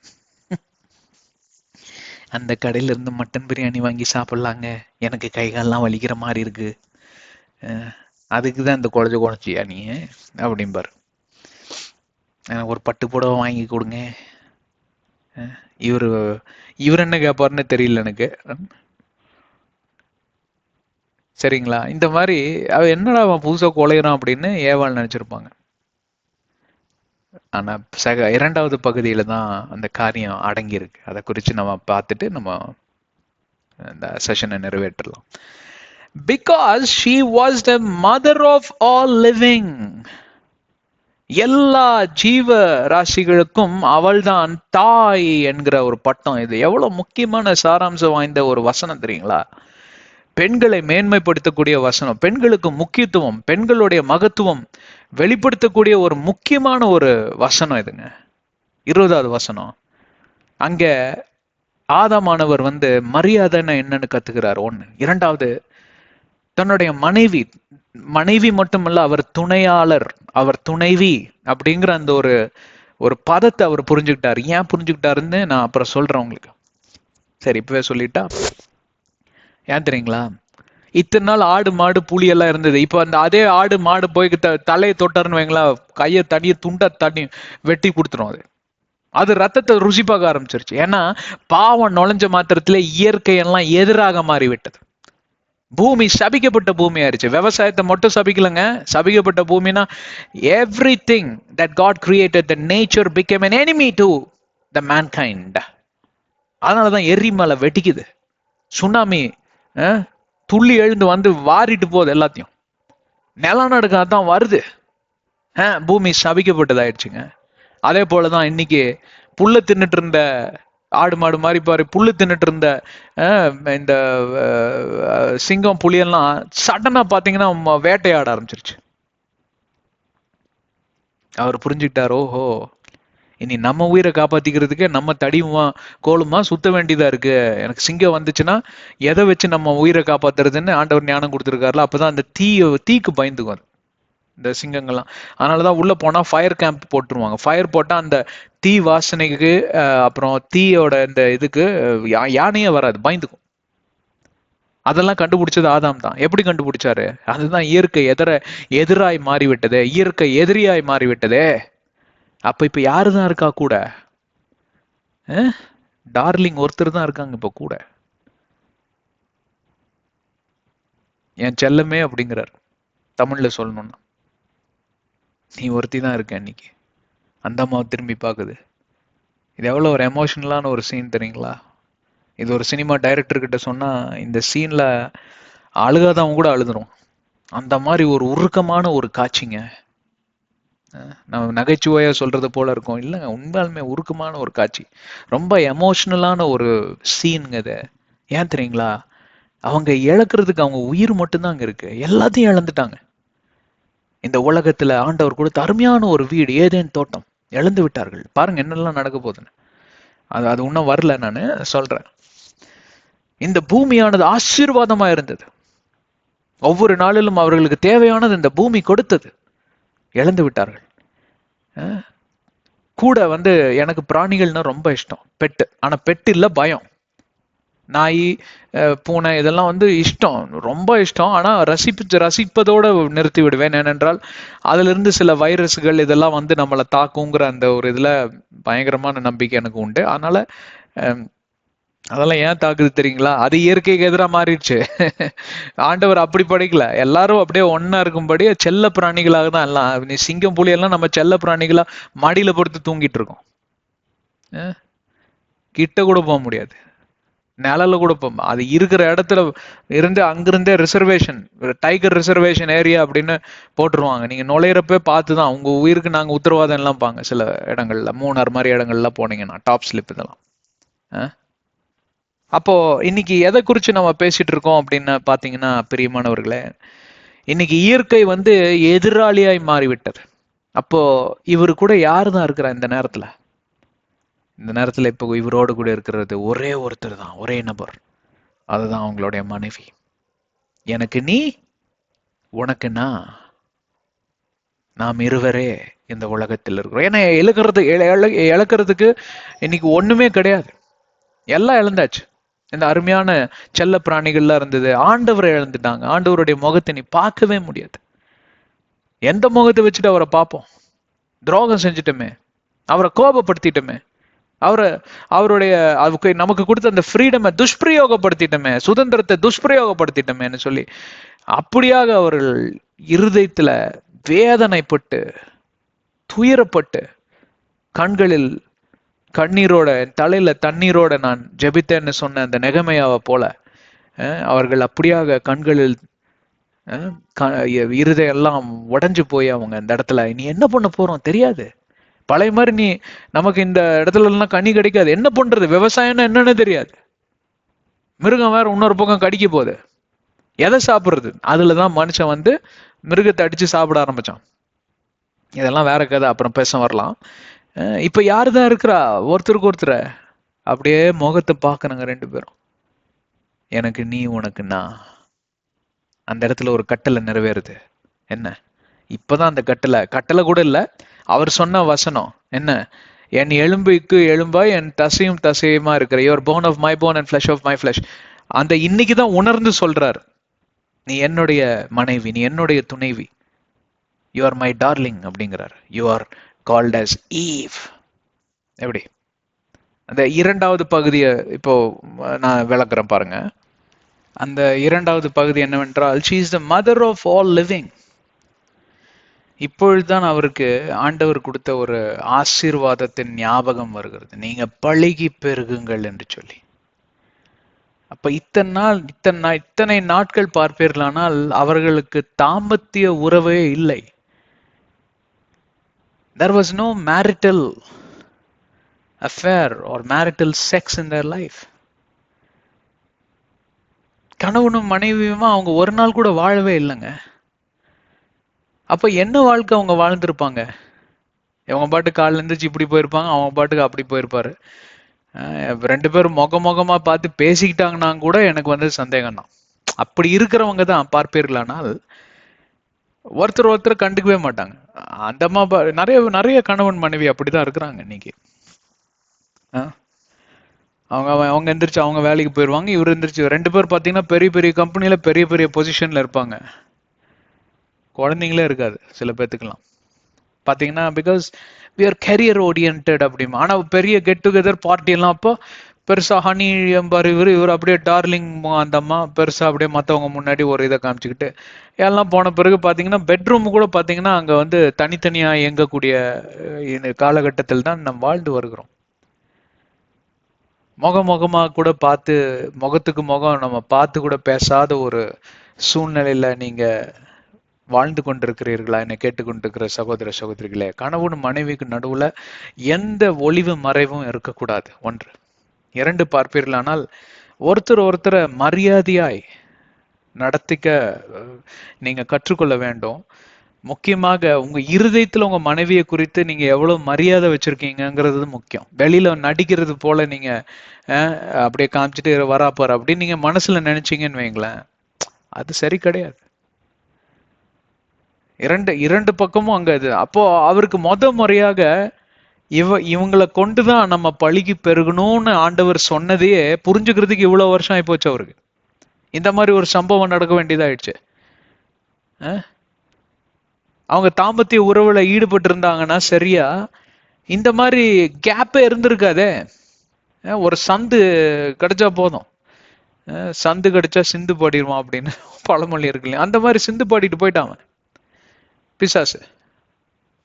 Speaker 1: அந்த கடையில இருந்து மட்டன் பிரியாணி வாங்கி சாப்பிடலாங்க, எனக்கு கை கால்லாம் வலிக்கிற மாதிரி இருக்கு, அதுக்குதான் இந்த குழச்சியா நீ அப்படின்பாரு. ஒரு பட்டு புடவை வாங்கி கொடுங்க. இவர் என்ன கேட்பாருன்னு தெரியல எனக்கு. சரிங்களா? இந்த மாதிரி அவ என்னடா அவன் புதுசா கொலையிறான் அப்படின்னு ஏவாள் நினைச்சிருப்பாங்க. ஆனா இரண்டாவது பகுதியில தான் அந்த காரியம் அடங்கி இருக்கு. அதை குறித்து நம்ம பார்த்துட்டு நம்ம இந்த செஷனை நிறைவேற்றலாம். Because she was the mother of all living. எல்லா ஜீவ ராசிகளுக்கும் அவள்தான் தாய் என்கிற ஒரு பட்டம். இது எவ்வளவு முக்கியமான சாராம்சம் வாய்ந்த ஒரு வசனம் தெரியுங்களா? பெண்களை மேன்மைப்படுத்தக்கூடிய வசனம், பெண்களுக்கு முக்கியத்துவம், பெண்களுடைய மகத்துவம் வெளிப்படுத்தக்கூடிய ஒரு முக்கியமான ஒரு வசனம் இதுங்க. 20வது வசனம். அங்க ஆதாமானவர் மரியாதைன்னா என்னன்னு கத்துக்கிறார். ஒண்ணு. இரண்டாவது, தன்னுடைய மனைவி மட்டுமல்ல, அவர் துணையாளர், அவர் துணைவி அப்படிங்கிற அந்த ஒரு பதத்தை அவர் புரிஞ்சுக்கிட்டாரு. ஏன் புரிஞ்சுக்கிட்டாருன்னு நான் அப்புறம் சொல்றேன் உங்களுக்கு. சரி, இப்பவே சொல்லிட்டா. ஏன் தெரியுங்களா? இத்தனை நாள் ஆடு மாடு புலி எல்லாம் இருந்தது. இப்ப அந்த அதே ஆடு மாடு போய் தலையை தொட்டாருன்னு வைங்களா, கையை தனிய துண்டா தண்ணி வெட்டி கொடுத்துரும். அது ரத்தத்தை ருசி பார்க்க ஆரம்பிச்சிருச்சு. ஏன்னா பாவம் நுழைஞ்ச மாத்திரத்துல இயற்கையெல்லாம் எதிராக மாறிவிட்டது. பூமி சபிக்கப்பட்ட பூமி ஆயிடுச்சு. விவசாயத்தை மட்டும் சபிக்கலங்க, சபிக்கப்பட்ட பூமினா everything that God created, the nature became an enemy to the mankind. அதனாலதான் எரிமலை வெட்டிக்குது, சுனாமி துள்ளி எழுந்து வாரிட்டு போகுது எல்லாத்தையும். நிலநடுக்க தான் வருது. பூமி சபிக்கப்பட்டதாயிடுச்சுங்க. அதே போலதான் இன்னைக்கு புல்ல தின்னுட்டு இருந்த ஆடு மாடு மாதிரி பாரு, புல்லு தின்னுட்டு இருந்த இந்த சிங்கம் புலியெல்லாம் சடனா பாத்தீங்கன்னா வேட்டையாட ஆரம்பிச்சிருச்சு. அவர் புரிஞ்சுக்கிட்டார், ஓஹோ இனி நம்ம உயிரை காப்பாத்திக்கிறதுக்கு நம்ம தடியுமா கோலுமா சுத்த வேண்டியதா இருக்கு. எனக்கு சிங்கம் வந்துச்சுன்னா எதை வச்சு நம்ம உயிரை காப்பாத்துறதுன்னு ஆண்டவர் ஞானம் கொடுத்துருக்காருல. அப்பதான் அந்த தீக்கு பயந்துக்கும் இந்த சிங்கங்கள்லாம். அதனாலதான் உள்ள போனா ஃபயர் கேம்ப் போட்டுருவாங்க. ஃபயர் போட்டா அந்த தீ வாசனைக்கு அப்புறம் தீயோட இந்த இதுக்கு யானையே வராது, பயந்துக்கும். அதெல்லாம் கண்டுபிடிச்சது ஆதாம் தான். எப்படி கண்டுபிடிச்சாரு? அதுதான் இயற்கை எதிராய் மாறிவிட்டதே, இயற்கை எதிரியாய் மாறிவிட்டதே. அப்ப இப்ப யாருதான் இருக்கா கூட? டார்லிங் ஒருத்தர் தான் இருக்காங்க இப்ப கூட. என் செல்லமே அப்படிங்கிறார் தமிழ்ல சொல்லணும்னா. நீ ஒருத்தி தான் இருக்க. இன்னைக்கு அந்த அம்மாவை திரும்பி பாக்குது. இது எவ்வளவு ஒரு எமோஷனலான ஒரு சீன் தெரியுங்களா? இது ஒரு சினிமா டைரக்டர் கிட்ட சொன்னா இந்த சீன்ல அழுகாதவங்க கூட அழுதுரும். அந்த மாதிரி ஒரு உருக்கமான ஒரு காட்சிங்க. நம்ம நகைச்சுவையா சொல்றது போல இருக்கும், இல்லைங்க, உண்மையாலுமே உருக்கமான ஒரு காட்சி, ரொம்ப எமோஷனலான ஒரு சீனுங்க இது. ஏன் தெரியுங்களா? அவங்க இழக்கிறதுக்கு அவங்க உயிர் மட்டும்தான் அங்க இருக்கு, எல்லாத்தையும் இழந்துட்டாங்க. இந்த உலகத்துல ஆண்டவர் கொடுத்த அருமையான ஒரு வீடு ஏதேன் தோட்டம் இழந்து விட்டார்கள். பாருங்க என்னெல்லாம் நடக்க போகுதுன்னு. அது இன்னும் வரல, நான் சொல்றேன். இந்த பூமியானது ஆசீர்வாதமா இருந்தது. ஒவ்வொரு நாளிலும் அவர்களுக்கு தேவையானது இந்த பூமி கொடுத்தது, இழந்து விட்டார்கள். கூட எனக்கு பிராணிகள்னா ரொம்ப இஷ்டம், பெட்டு. ஆனா பெட்டு இல்ல, பயம். நாய் பூனை இதெல்லாம் இஷ்டம், ரொம்ப இஷ்டம். ஆனா ரசிப்பதோட நிறுத்தி விடுவேன். ஏனென்றால் அதுல இருந்து சில வைரஸ்கள் இதெல்லாம் நம்மளை தாக்குங்கிற அந்த ஒரு இதுல பயங்கரமான நம்பிக்கை எனக்கு உண்டு. அதனால அதெல்லாம் ஏன் தாக்குது தெரியுங்களா? அது இயற்கைக்கு எதிராக மாறிடுச்சு. ஆண்டவர் அப்படி படைக்கல, எல்லாரும் அப்படியே ஒன்னா இருக்கும்படி செல்ல பிராணிகளாக தான் எல்லாம். நீ சிங்கம் புலி எல்லாம் நம்ம செல்ல பிராணிகளா மடியில பொறுத்து தூங்கிட்டு இருக்கோம், கிட்ட கூட போக முடியாது. நிழல கூட அது இருக்கிற இடத்துல இருந்து அங்கிருந்தே ரிசர்வேஷன், டைகர் ரிசர்வேஷன் ஏரியா அப்படின்னு போட்டுருவாங்க. நீங்க நுழையிறப்ப பார்த்துதான் உங்க உயிருக்கு நாங்க உத்தரவாதம் எல்லாம் பாங்க. சில இடங்கள்ல மூணார் மாதிரி இடங்கள்லாம் போனீங்கன்னா டாப் ஸ்லிப் இதெல்லாம். அப்போ இன்னைக்கு எதை குறிச்சு நம்ம பேசிட்டு இருக்கோம் அப்படின்னு பாத்தீங்கன்னா, பிரியமானவர்களே, இன்னைக்கு இயற்கை எதிராளியாய் மாறிவிட்டது. அப்போ இவரு கூட யாரு தான் இருக்கிறா இந்த நேரத்துல? இந்த நேரத்துல இப்போ இவரோடு கூட இருக்கிறது ஒரே ஒருத்தர் தான், ஒரே நபர். அதுதான் அவங்களுடைய மனைவி. எனக்கு நீ, உனக்கு நான், நாம் இருவரே இந்த உலகத்தில் இருக்கிறோம். ஏன்னா இழக்கிறதுக்கு இன்னைக்கு ஒண்ணுமே கிடையாது. எல்லாம் இழந்தாச்சு. இந்த அருமையான செல்ல பிராணிகள்லாம் இருந்தது, ஆண்டவரை இழந்துட்டாங்க. ஆண்டவருடைய முகத்தை நீ பார்க்கவே முடியாது. எந்த முகத்தை வச்சுட்டு அவரை பார்ப்போம்? துரோகம் செஞ்சிட்டோமே, அவரை கோபப்படுத்திட்டோமே, அவருடைய நமக்கு கொடுத்த அந்த ஃப்ரீடமை துஷ்பிரயோகப்படுத்திட்டோமே, சுதந்திரத்தை துஷ்பிரயோகப்படுத்திட்டோமேன்னு சொல்லி அப்படியாக அவர்கள் இருதயத்துல வேதனைப்பட்டு துயரப்பட்டு கண்களில் கண்ணீரோட தலையில தண்ணீரோட நான் ஜெபித்தேன்னு சொன்ன அந்த நெகமையாவை போல அவர்கள் அப்படியாக கண்களில் இருதயம் எல்லாம் உடைஞ்சு போய் அவங்க அந்த இடத்துல நீ என்ன பண்ண போறோம் தெரியாது. பழைய மாதிரி நீ நமக்கு இந்த இடத்துல எல்லாம் கனி கிடைக்காது. என்ன பண்றது? விவசாயம்னா என்னன்னு தெரியாது. மிருகம் வேற இன்னொரு பக்கம் கடிக்க போகுது. எதை சாப்பிடுறது? அதுலதான் மனுஷன் மிருகத்தை அடிச்சு சாப்பிட ஆரம்பிச்சான். இதெல்லாம் வேற கதை, அப்புறம் பேச வரலாம். இப்ப யாருதான் இருக்கிறா? ஒருத்தருக்கு ஒருத்தர் அப்படியே முகத்தை பார்க்கணுங்க ரெண்டு பேரும். எனக்கு நீ, உனக்கு நான். அந்த இடத்துல ஒரு கட்டளை நிறைவேறுது. என்ன? இப்பதான் அந்த கட்டளை கூட இல்ல, அவர் சொன்ன வசனம் என்ன? என் எலும்புக்கு எலும்பாய் என் தசையும் தசையுமா இருக்கிற your bone of my bone and flesh of my flesh. அந்த இன்னைக்குதான் உணர்ந்து சொல்றாரு, நீ என்னுடைய மனைவி, நீ என்னுடைய துணைவி, யூ ஆர் மை டார்லிங் அப்படிங்கிறார். You are called as Eve. எப்படி? அந்த இரண்டாவது பகுதியை இப்போ நான் விளக்குறேன் பாருங்க. அந்த இரண்டாவது பகுதி என்னவென்றால், she is the mother of all living. இப்பொழுதுதான் அவருக்கு ஆண்டவர் கொடுத்த ஒரு ஆசீர்வாதத்தின் ஞாபகம் வருகிறது, நீங்க பழுகி பெருகுங்கள் என்று சொல்லி. அப்ப இத்தனை நாட்கள் பார்ப்பீர்களானால் அவர்களுக்கு தாம்பத்திய உறவே இல்லை. There was no marital affair or marital sex in their life. கணவனும் மனைவியுமா அவங்க ஒரு நாள் கூட வாழவே இல்லைங்க. அப்ப என்ன வாழ்க்கை அவங்க வாழ்ந்திருப்பாங்க? இவங்க பாட்டுக்கு காலில் இருந்துச்சு இப்படி போயிருப்பாங்க, அவங்க பாட்டுக்கு அப்படி போயிருப்பாரு. ரெண்டு பேரும் முகமா பார்த்து பேசிக்கிட்டாங்கன்னா கூட எனக்கு சந்தேகம் தான். அப்படி இருக்கிறவங்க தான் பார்ப்பீர்களானால் ஒருத்தர் கண்டுக்கவே மாட்டாங்க. அந்த அம்மா நிறைய கணவன் மனைவி அப்படிதான் இருக்கிறாங்க இன்னைக்கு. அவங்க எந்திரிச்சு அவங்க வேலைக்கு போயிடுவாங்க, இவர் எந்திரிச்சு. ரெண்டு பேர் பார்த்தீங்கன்னா பெரிய பெரிய கம்பெனியில பெரிய பெரிய பொசிஷன்ல இருப்பாங்க, குழந்தைங்களே இருக்காது சில பேர்த்துக்கெல்லாம் பார்த்தீங்கன்னா. Because we are career orient அப்படிமா. ஆனால் பெரிய கெட் டுகெதர் பார்ட்டி எல்லாம் அப்போ பெருசா ஹனி எம்பார் இவர் அப்படியே டார்லிங் அந்த அம்மா பெருசா அப்படியே மற்றவங்க முன்னாடி ஒரு இதை காமிச்சுக்கிட்டு எல்லாம் போன பிறகு பார்த்தீங்கன்னா பெட்ரூம் கூட பார்த்தீங்கன்னா அங்கே தனித்தனியா இயங்கக்கூடிய காலகட்டத்தில் தான் நம்ம வாழ்ந்து வருகிறோம். முகமா கூட பார்த்து, முகத்துக்கு முகம் நம்ம பார்த்து கூட பேசாத ஒரு சூழ்நிலையில நீங்க வாழ்ந்து கொண்டிருக்கிறீர்களா? என்னை கேட்டுக்கொண்டிருக்கிற சகோதர சகோதரிகளே, கணவன் மனைவிக்கு நடுவுல எந்த ஒளிவு மறைவும் இருக்கக்கூடாது. ஒன்று. இரண்டு, பார்ப்பீர்களானால் ஒருத்தரை மரியாதையாய் நடத்திக்க நீங்க கற்றுக்கொள்ள வேண்டும். முக்கியமாக உங்க இருதயத்துல உங்க மனைவியை குறித்து நீங்க எவ்வளவு மரியாதை வச்சிருக்கீங்கிறது முக்கியம். வெளியில நடிக்கிறது போல நீங்க அப்படியே காமிச்சிட்டு வராப்பாரு அப்படின்னு நீங்க மனசுல நினைச்சீங்கன்னு வைங்களேன், அது சரி கிடையாது. இரண்டு பக்கமும் அங்க இது. அப்போ அவருக்கு முறையாக இவங்களை கொண்டுதான் நம்ம பழுகி பெருகணும்னு ஆண்டவர் சொன்னதையே புரிஞ்சுக்கிறதுக்கு இவ்வளவு வருஷம் ஆயிப்போச்சு அவருக்கு. இந்த மாதிரி ஒரு சம்பவம் நடக்க வேண்டியதாயிடுச்சு. அவங்க தாம்பத்திய உறவுல ஈடுபட்டு இருந்தாங்கன்னா சரியா இந்த மாதிரி கேப்பே இருந்திருக்காதே. ஒரு சந்து கிடைச்சா போதும், சந்து கிடைச்சா சிந்து பாடிடுவான் அப்படின்னு பழமொழி இருக்கு இல்லையா? அந்த மாதிரி சிந்து பாடிட்டு போயிட்டாங்க பிசாசு.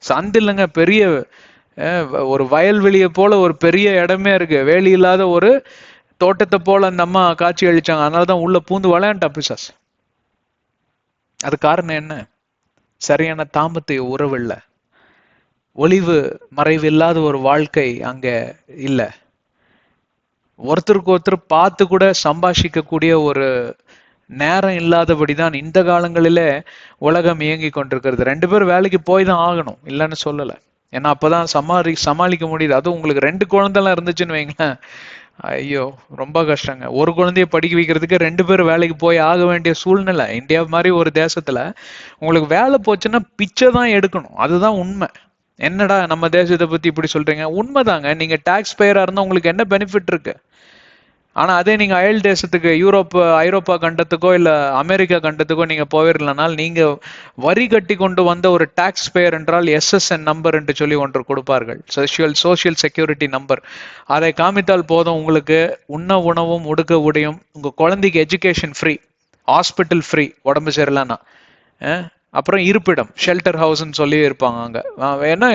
Speaker 1: சந்து இல்லைங்க, பெரிய ஒரு வயல்வெளியை போல ஒரு பெரிய இடமே இருக்கு, வேலி இல்லாத ஒரு தோட்டத்தை போல அந்த அம்மா காட்சி அளிச்சாங்க, அதனாலதான் உள்ள பூந்து விளையாண்டா பிசாஸ். அது காரணம் என்ன? சரியான தாம்பத்திய உறவு இல்ல, ஒளிவு மறைவு இல்லாத ஒரு வாழ்க்கை அங்க இல்ல, ஒருத்தருக்கு ஒருத்தர் பார்த்து கூட சம்பாஷிக்க கூடிய ஒரு நேரம் இல்லாதபடிதான் இந்த காலங்களில உலகம் இயங்கி கொண்டிருக்கிறது. 2 பேரும் வேலைக்கு போய் தான் ஆகணும், இல்லைன்னு சொல்லல. ஏன்னா அப்பதான் சமாளிக்க முடியுது. அதுவும் உங்களுக்கு 2 குழந்தைலாம் இருந்துச்சுன்னு வைங்களேன், ஐயோ ரொம்ப கஷ்டங்க. ஒரு குழந்தைய படிக்க வைக்கிறதுக்கு 2 பேரும் வேலைக்கு போய் ஆக வேண்டிய சூழ்நிலை. இந்தியா மாதிரி ஒரு தேசத்துல உங்களுக்கு வேலை போச்சுன்னா பிச்சை தான் எடுக்கணும், அதுதான் உண்மை. என்னடா நம்ம தேசத்தை பத்தி இப்படி சொல்றீங்க? உண்மைதாங்க. நீங்க டாக்ஸ் பேயரா இருந்தா உங்களுக்கு என்ன பெனிஃபிட் இருக்கு? ஆனா அதே நீங்க அயல் தேசத்துக்கு, ஐரோப்பா கண்டத்துக்கோ இல்ல அமெரிக்கா கண்டத்துக்கோ நீங்க போயிடலனால், நீங்க வரி கட்டி கொண்டு வந்த ஒரு டாக்ஸ் பேயர் என்றால் SSN நம்பர் என்று சொல்லி ஒன்று கொடுப்பார்கள், சோசியல் செக்யூரிட்டி நம்பர். அதை காமித்தால் போதும், உங்களுக்கு உண்ண உணவும் உடுக்க உடையும், உங்க குழந்தைக்கு எஜுகேஷன் ஃப்ரீ, ஹாஸ்பிட்டல் ஃப்ரீ உடம்பு சரியில்லைன்னா, அப்புறம் இருப்பிடம், ஷெல்டர் ஹவுஸ்ன்னு சொல்லி இருப்பாங்க அங்க. ஏன்னா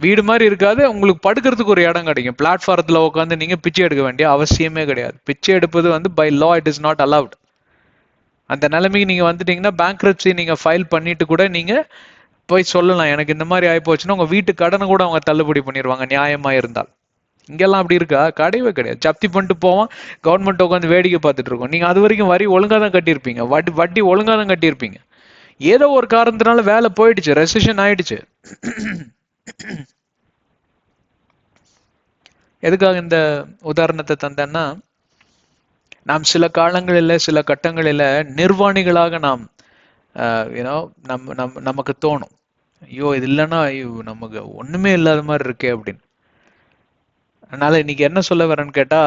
Speaker 1: வீடு மாதிரி இருக்காது, உங்களுக்கு படுக்கிறதுக்கு ஒரு இடம் கிடைக்கும். பிளாட்ஃபாரத்துல உட்காந்து நீங்க பிச்சை எடுக்க வேண்டிய அவசியமே கிடையாது. பிச்சை எடுப்பது வந்து by law it is not allowed. அந்த நிலைமைக்கு நீங்க வந்துட்டீங்கன்னா பேங்க்ரப்சி நீங்க ஃபைல் பண்ணிட்டு கூட நீங்க போய் சொல்லலாம், எனக்கு இந்த மாதிரி ஆயிப்போச்சுன்னா உங்க வீட்டு கடனை கூட அவங்க தள்ளுபடி பண்ணிடுவாங்க, நியாயமா இருந்தால். இங்கெல்லாம் அப்படி இருக்கா? கிடையவே கிடையாது. ஜப்தி பண்ணிட்டு போவோம், கவர்மெண்ட் உட்காந்து வேடிக்கை பார்த்துட்டு இருக்கோம். நீங்க அது வரைக்கும் வரி ஒழுங்கா தான் கட்டியிருப்பீங்க, வட்டி ஒழுங்கா தான் கட்டியிருப்பீங்க. ஏதோ ஒரு காரணத்தினால வேலை போயிடுச்சு, ரெசிஷன் ஆயிடுச்சு. எதுக்காக இந்த உதாரணத்தை தந்தேன்னா, நாம் சில காலங்களில் சில கட்டங்களில் நிர்வாணிகளாக நாம் நமக்கு தோணும், ஐயோ இது இல்லைன்னா ஐயோ நமக்கு ஒண்ணுமே இல்லாத மாதிரி இருக்கே அப்படின்னு. அதனால இன்னைக்கு என்ன சொல்ல வரேன்னு கேட்டா,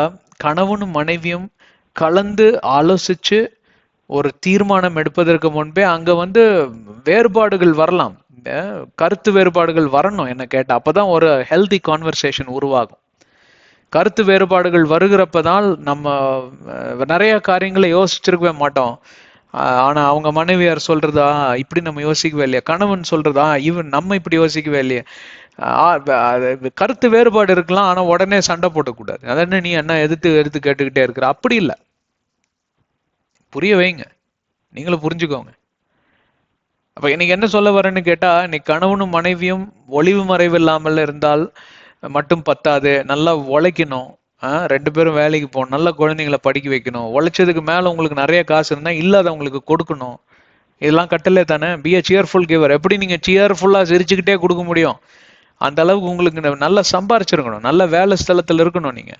Speaker 1: கணவனும் மனைவியும் கலந்து ஆலோசிச்சு ஒரு தீர்மானம் எடுப்பதற்கு முன்பே அங்க வந்து வேறுபாடுகள் வரலாம், கருத்து வேறுபாடுகள் வரணும் என்ன கேட்டா. அப்பதான் ஒரு ஹெல்தி கான்வர்சேஷன் உருவாகும். கருத்து வேறுபாடுகள் வருகிறப்பதான் நம்ம நிறைய காரியங்களை யோசிச்சிருக்கவே மாட்டோம். ஆனா அவங்க மனைவியார் சொல்றதா இப்படி நம்ம யோசிக்கவே இல்லையா, கணவன் சொல்றதா இவன் நம்ம இப்படி யோசிக்கவே இல்லையா. கருத்து வேறுபாடு இருக்கலாம், ஆனா உடனே சண்டை போடக்கூடாது. அதென்ன நீ என்ன எதிர்த்து எதிர்த்து கேட்டுக்கிட்டே இருக்கிற, அப்படி இல்லை. புரிய வைங்க, நீங்களும் புரிஞ்சுக்கோங்க. அப்ப இன்னைக்கு என்ன சொல்ல வரேன்னு கேட்டா, நீ கணவனும் மனைவியும் ஒளிவு மறைவு இல்லாமல் இருந்தால் மட்டும் பத்தாது, நல்லா உழைக்கணும். 2 பேரும் வேலைக்கு போகணும், நல்ல குழந்தைங்களை படிக்க வைக்கணும், உழைச்சதுக்கு மேல உங்களுக்கு நிறைய காசு இருந்தா இல்லாதவங்களுக்கு கொடுக்கணும். இதெல்லாம் கட்டளை தானே. Be a cheerful giver. எப்படி நீங்க சியர்ஃபுல்லா சிரிச்சுக்கிட்டே கொடுக்க முடியும்? அந்த அளவுக்கு உங்களுக்கு நல்லா சம்பாரிச்சிருக்கணும், நல்ல வேலை ஸ்தலத்துல இருக்கணும் நீங்க.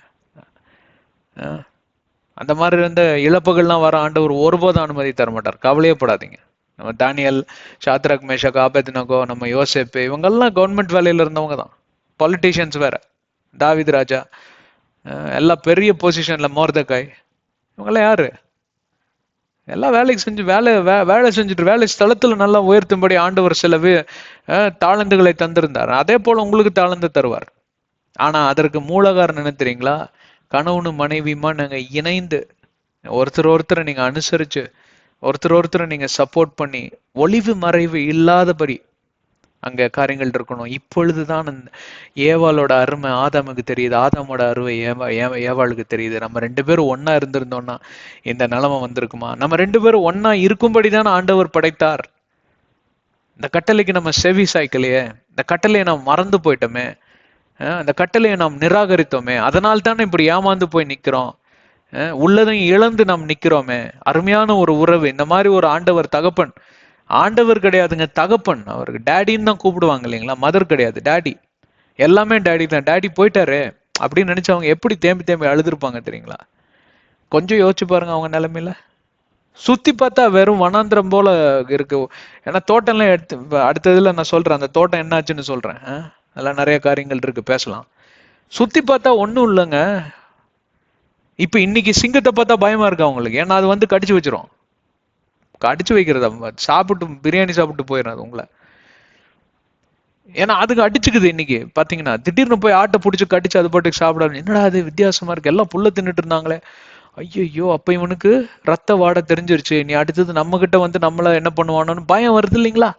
Speaker 1: அந்த மாதிரி இருந்த இழப்புகள்லாம் வர ஆண்டவர் ஒருபோதும் அனுமதி தர மாட்டார், கவலையப்படாதீங்க. நம்ம தானியல், சாத்ராக், மேஷாக், ஆபேத்நேகோ, நம்ம யோசேப்பு, இவங்கெல்லாம் கவர்மெண்ட் வேலையில இருந்தவங்க தான். பொலிட்டீஷியன்ஸ் வேற, தாவீது ராஜா, எல்லாம் பெரிய பொசிஷன்ல, மோர்தெகாய், இவங்கெல்லாம் யாரு? எல்லாம் வேலைக்கு செஞ்சு வேலை செஞ்சுட்டு வேலை ஸ்தலத்துல நல்லா உயர்த்தும்படி ஆண்டவர் சில தாளந்துகளை தந்திருந்தார். அதே போல உங்களுக்கு தாளந்து தருவார். ஆனா அதற்கு மூலகாரணம் என்ன தெரியுங்களா? கணவனும் மனைவியுமா நாங்க இணைந்து ஒருத்தரை நீங்க அனுசரிச்சு ஒருத்தரை நீங்க சப்போர்ட் பண்ணி ஒளிவு மறைவு இல்லாதபடி அங்க காரியங்கள் இருக்கணும். இப்பொழுதுதான் ஏவாளோட அருமை ஆதாமுக்கு தெரியுது, ஆதாமோட அருமை ஏவாளுக்கு தெரியுது. நம்ம 2 பேரும் ஒன்னா இருந்திருந்தோம்னா இந்த நிலைமை வந்திருக்குமா? நம்ம 2 பேரும் ஒன்னா இருக்கும்படிதான் ஆண்டவர் படைத்தார். இந்த கட்டளைக்கு நம்ம செவி சாய்க்கலையே, இந்த கட்டளையை நாம் மறந்து போயிட்டோமே, அந்த கட்டளையை நாம் நிராகரித்தோமே, அதனால தானே இப்படி ஏமாந்து போய் நிக்கிறோம், உள்ளதையும் இழந்து நாம் நிக்கிறோமே. அருமையான ஒரு உறவு, இந்த மாதிரி ஒரு ஆண்டவர் தகப்பன், ஆண்டவர் கிடையாதுங்க தகப்பன், அவருக்கு டேடின்னு தான் கூப்பிடுவாங்க இல்லைங்களா, மதர் கிடையாது, டேடி. எல்லாமே டேடி தான். டேடி போயிட்டாரு அப்படின்னு நினைச்சவங்க எப்படி தேம்பி தேம்பி அழுதுருப்பாங்க தெரியுங்களா? கொஞ்சம் யோசிச்சு பாருங்க அவங்க நிலைமையில. சுத்தி பார்த்தா வெறும் வனாந்திரம் போல இருக்கு. ஏன்னா தோட்டம்லாம் அடுத்ததுல நான் சொல்றேன், அந்த தோட்டம் என்னாச்சுன்னு சொல்றேன். அதெல்லாம் நிறைய காரியங்கள் இருக்கு, பேசலாம். சுத்தி பார்த்தா ஒண்ணும் இல்லைங்க. இப்ப இன்னைக்கு சிங்கத்தை பார்த்தா பயமா இருக்கு அவங்களுக்கு, ஏன்னா அது வந்து கடிச்சு வச்சிரும். கடிச்சு வைக்கிறதா? சாப்பிட்டு பிரியாணி சாப்பிட்டு போயிடும் உங்களை. ஏன்னா அதுக்கு அடிச்சுக்குது. இன்னைக்கு பாத்தீங்கன்னா திடீர்னு போய் ஆட்டை பிடிச்சி கடிச்சு அது பாட்டுக்கு சாப்பிடாது. என்னடா அது வித்தியாசமா இருக்கு, எல்லாம் புல்ல தின்னுட்டு இருந்தாங்களே, ஐயோ அப்ப இவனுக்கு ரத்த வாடை தெரிஞ்சிருச்சு, நீ அடுத்தது நம்ம கிட்ட வந்து நம்மள என்ன பண்ணுவானோன்னு பயம் வருது இல்லைங்களா?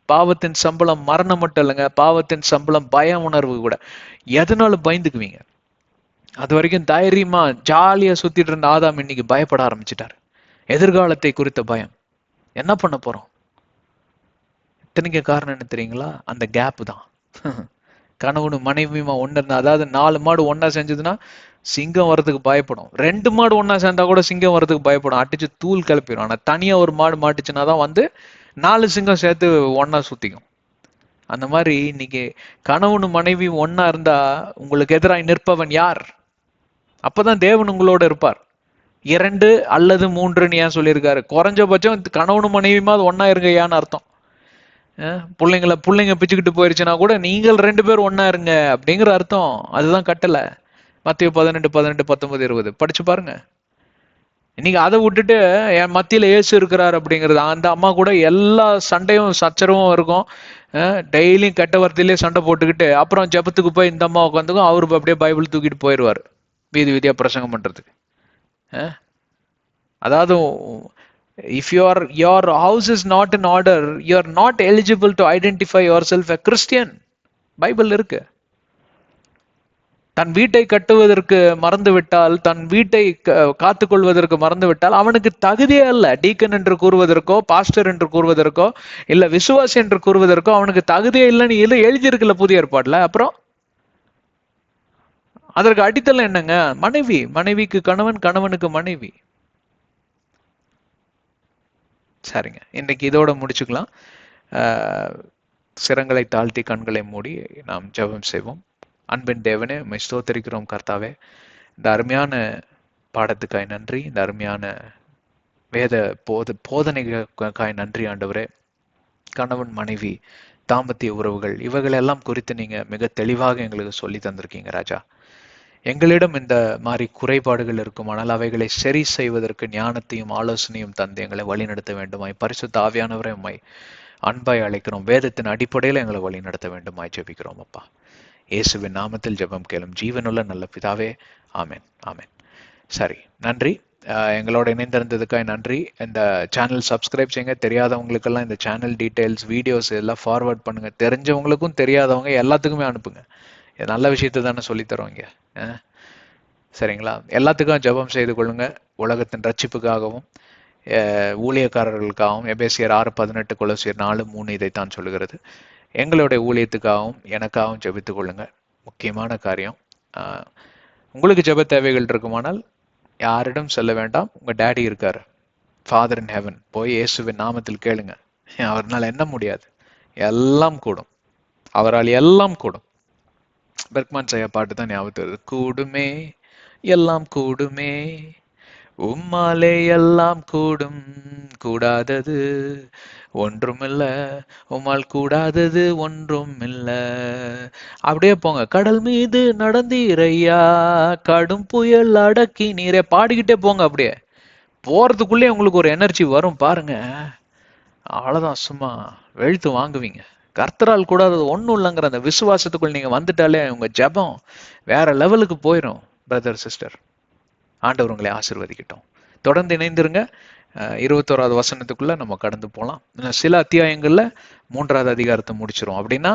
Speaker 1: பாவத்தின் சம்பளம் மரணம் மட்டும் இல்லைங்க, பாவத்தின் சம்பளம் பய உணர்வு கூட. எதனால பயந்துக்குவீங்க? அது வரைக்கும் தைரியமா ஜாலியா சுத்திட்டு இருந்த ஆதாம் இன்னைக்கு பயப்பட ஆரம்பிச்சிட்டாரு. எதிர்காலத்தை குறித்த பயம். என்ன பண்ண போறோம்? இத்தனைக்கு காரணம் என்ன தெரியுங்களா? அந்த கேப் தான். கணவனும் மனைவியுமா ஒண்ணு இருந்தா, அதாவது 4 மாடு ஒண்ணா செஞ்சதுன்னா சிங்கம் வர்றதுக்கு பயப்படும். 2 மாடு ஒண்ணா சேர்ந்தா கூட சிங்கம் வர்றதுக்கு பயப்படும், அடிச்சு தூள் கிளப்பிடும். ஆனா தனியா ஒரு மாடு மாட்டுச்சுன்னா தான் வந்து 4 சிங்கம் சேர்த்து ஒண்ணா சுத்திக்கும். அந்த மாதிரி இன்னைக்கு கணவனும் மனைவியும் ஒண்ணா இருந்தா உங்களுக்கு எதிராக நிற்பவன் யார்? அப்பதான் தேவன் உங்களோட இருப்பார். 2 அல்லது 3ன்னு ஏன் சொல்லியிருக்காரு? குறைஞ்சபட்சம் கணவனும் மனைவியுமா அது ஒண்ணா இருங்கயான்னு அர்த்தம். பிள்ளைங்க பிச்சுக்கிட்டு போயிருச்சுன்னா கூட நீங்கள் 2 பேரும் ஒண்ணா இருங்க அப்படிங்கிற அர்த்தம். அதுதான் கட்டளை. மத்தேயு 18, 18, 19, 20 படிச்சு பாருங்க. இன்னைக்கு அதை விட்டுட்டு என் மத்தியில இயேசு இருக்கிறார் அப்படிங்கிறது, அந்த அம்மா கூட எல்லா சண்டையும் சச்சரவும் இருக்கும். டெய்லியும் கெட்ட வார்த்தையிலே சண்டை போட்டுக்கிட்டு அப்புறம் ஜெபத்துக்கு போய் இந்த அம்மா உட்காந்துக்கும், அவரு அப்படியே பைபிள் தூக்கிட்டு போயிடுவாரு வீதி வீதியா பிரசங்கம் பண்றதுக்கு. அதாவது if your house is not in order, you are not eligible to identify yourself a Christian. Bible இருக்கு. தன் வீட்டை கட்டுவதற்கு மறந்து விட்டால், தன் வீட்டை காத்துக்கொள்வதற்கு மறந்து விட்டால் அவனுக்கு தகுதியே அல்ல. டீக்கன் என்று கூறுவதற்கோ, பாஸ்டர் என்று கூறுவதற்கோ, இல்ல விசுவாசி என்று கூறுவதற்கோ அவனுக்கு தகுதியே இல்லைன்னு எழுதியிருக்குல்ல புதிய ஏற்பாடுல. அப்புறம் அதற்கு அடித்தளம் என்னங்க? மனைவி. மனைவிக்கு கணவன், கணவனுக்கு மனைவி. சரிங்க, இன்னைக்கு இதோட முடிச்சுக்கலாம். சிரங்களை தாழ்த்தி கண்களை மூடி நாம் ஜெபம் செய்வோம். அன்பின் தேவனே, உம்மை ஸ்தோத்திரிக்கிறோம் கர்த்தாவே. இந்த அருமையான பாடத்துக்காய் நன்றி. இந்த அருமையான வேத போதனைக்காய் நன்றி ஆண்டவரே. கணவன் மனைவி தாம்பத்திய உறவுகள் இவைகளெல்லாம் குறித்து நீங்க மிக தெளிவாக எங்களுக்கு சொல்லி தந்திருக்கீங்க ராஜா. எங்களிடம் இந்த மாதிரி குறைபாடுகள் இருக்குமானால் அவைகளை சரி செய்வதற்கு ஞானத்தையும் ஆலோசனையும் தந்து எங்களை வழிநடத்த வேண்டுமாய் பரிசுத்த ஆவியானவரை உம்மை அன்பாய் அழைக்கிறோம். வேதத்தின் அடிப்படையில் எங்களை வழிநடத்த வேண்டுமாய் ஜெபிக்கிறோம் அப்பா. இயேசுவின் நாமத்தில் ஜெபம் கேளும் ஜீவனுள்ள நல்ல பிதாவே. ஆமென், ஆமென். சரி, நன்றி. எங்களோட இணைந்திருந்ததுக்காக நன்றி. இந்த சேனல் சப்ஸ்கிரைப் செய்யுங்க. தெரியாதவங்களுக்கெல்லாம் இந்த சேனல் டீட்டெயில்ஸ், வீடியோஸ் எல்லாம் ஃபார்வர்ட் பண்ணுங்க. தெரிஞ்சவங்களுக்கும் தெரியாதவங்க எல்லாத்துக்குமே அனுப்புங்க. நல்ல விஷயத்தை தானே சொல்லித்தரோம் இங்க. சரிங்களா? எல்லாத்துக்கும் ஜெபம் செய்து கொள்ளுங்க. உலகத்தின் ரட்சிப்புக்காகவும் ஊழியக்காரர்களுக்காகவும். எபேசியர் 6:18, கொலோசியர் 4:3 இதைத்தான் சொல்லுகிறது. எங்களுடைய ஊழியத்துக்காகவும் எனக்காகவும் ஜெபித்துக் கொள்ளுங்க. முக்கியமான காரியம். உங்களுக்கு ஜெப தேவைகள் இருக்குமானால் யாரிடம் சொல்ல வேண்டாம். உங்க டேடி இருக்காரு, ஃபாதர் இன் ஹெவன். போய் இயேசுவின் நாமத்தில் கேளுங்க. அவர்னால என்ன முடியாது? எல்லாம் கூடும். அவரால் எல்லாம் கூடும். பெர்க்மான் செய்ய பாட்டு தான் ஞாபகத்து வருது. கூடுமே எல்லாம் கூடுமே, உம்மாலே எல்லாம் கூடும், கூடாதது ஒன்றுமில்ல, உம்மால் கூடாதது ஒன்றும் இல்ல. அப்படியே போங்க. கடல் மீது நடந்தீரையா, கடும் புயல் அடக்கி நீரே, பாடிக்கிட்டே போங்க. அப்படியே போறதுக்குள்ளே உங்களுக்கு ஒரு எனர்ஜி வரும் பாருங்க. அவ்வளவுதான், சும்மா வெளுத்து வாங்குவீங்க. கர்த்தரால் கூடாதது ஒன்றும் இல்லைங்கிற அந்த விசுவாசத்துக்குள் நீங்க வந்துட்டாலே உங்க ஜெபம் வேற லெவலுக்கு போயிடும். பிரதர், சிஸ்டர், ஆண்டவர் உங்களை ஆசீர்வதிக்கட்டும். தொடர்ந்து இணைந்திருங்க. 21வது வசனத்துக்குள்ள நம்ம கடந்து போகலாம். சில அத்தியாயங்கள்ல 3வது அதிகாரத்தை முடிச்சிரும். அப்படின்னா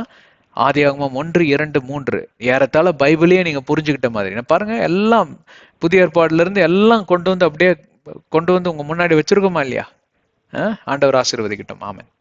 Speaker 1: ஆதியாகமம் 1, 2, 3 ஏறத்தாழ பைபிளையே நீங்க புரிஞ்சுக்கிட்ட மாதிரி பாருங்க. எல்லாம் புதிய ஏற்பாடுல இருந்து எல்லாம் கொண்டு வந்து அப்படியே கொண்டு வந்து உங்க முன்னாடி வச்சிருக்கோமா இல்லையா? ஆண்டவர் ஆசீர்வதிக்கட்டும். ஆமென்.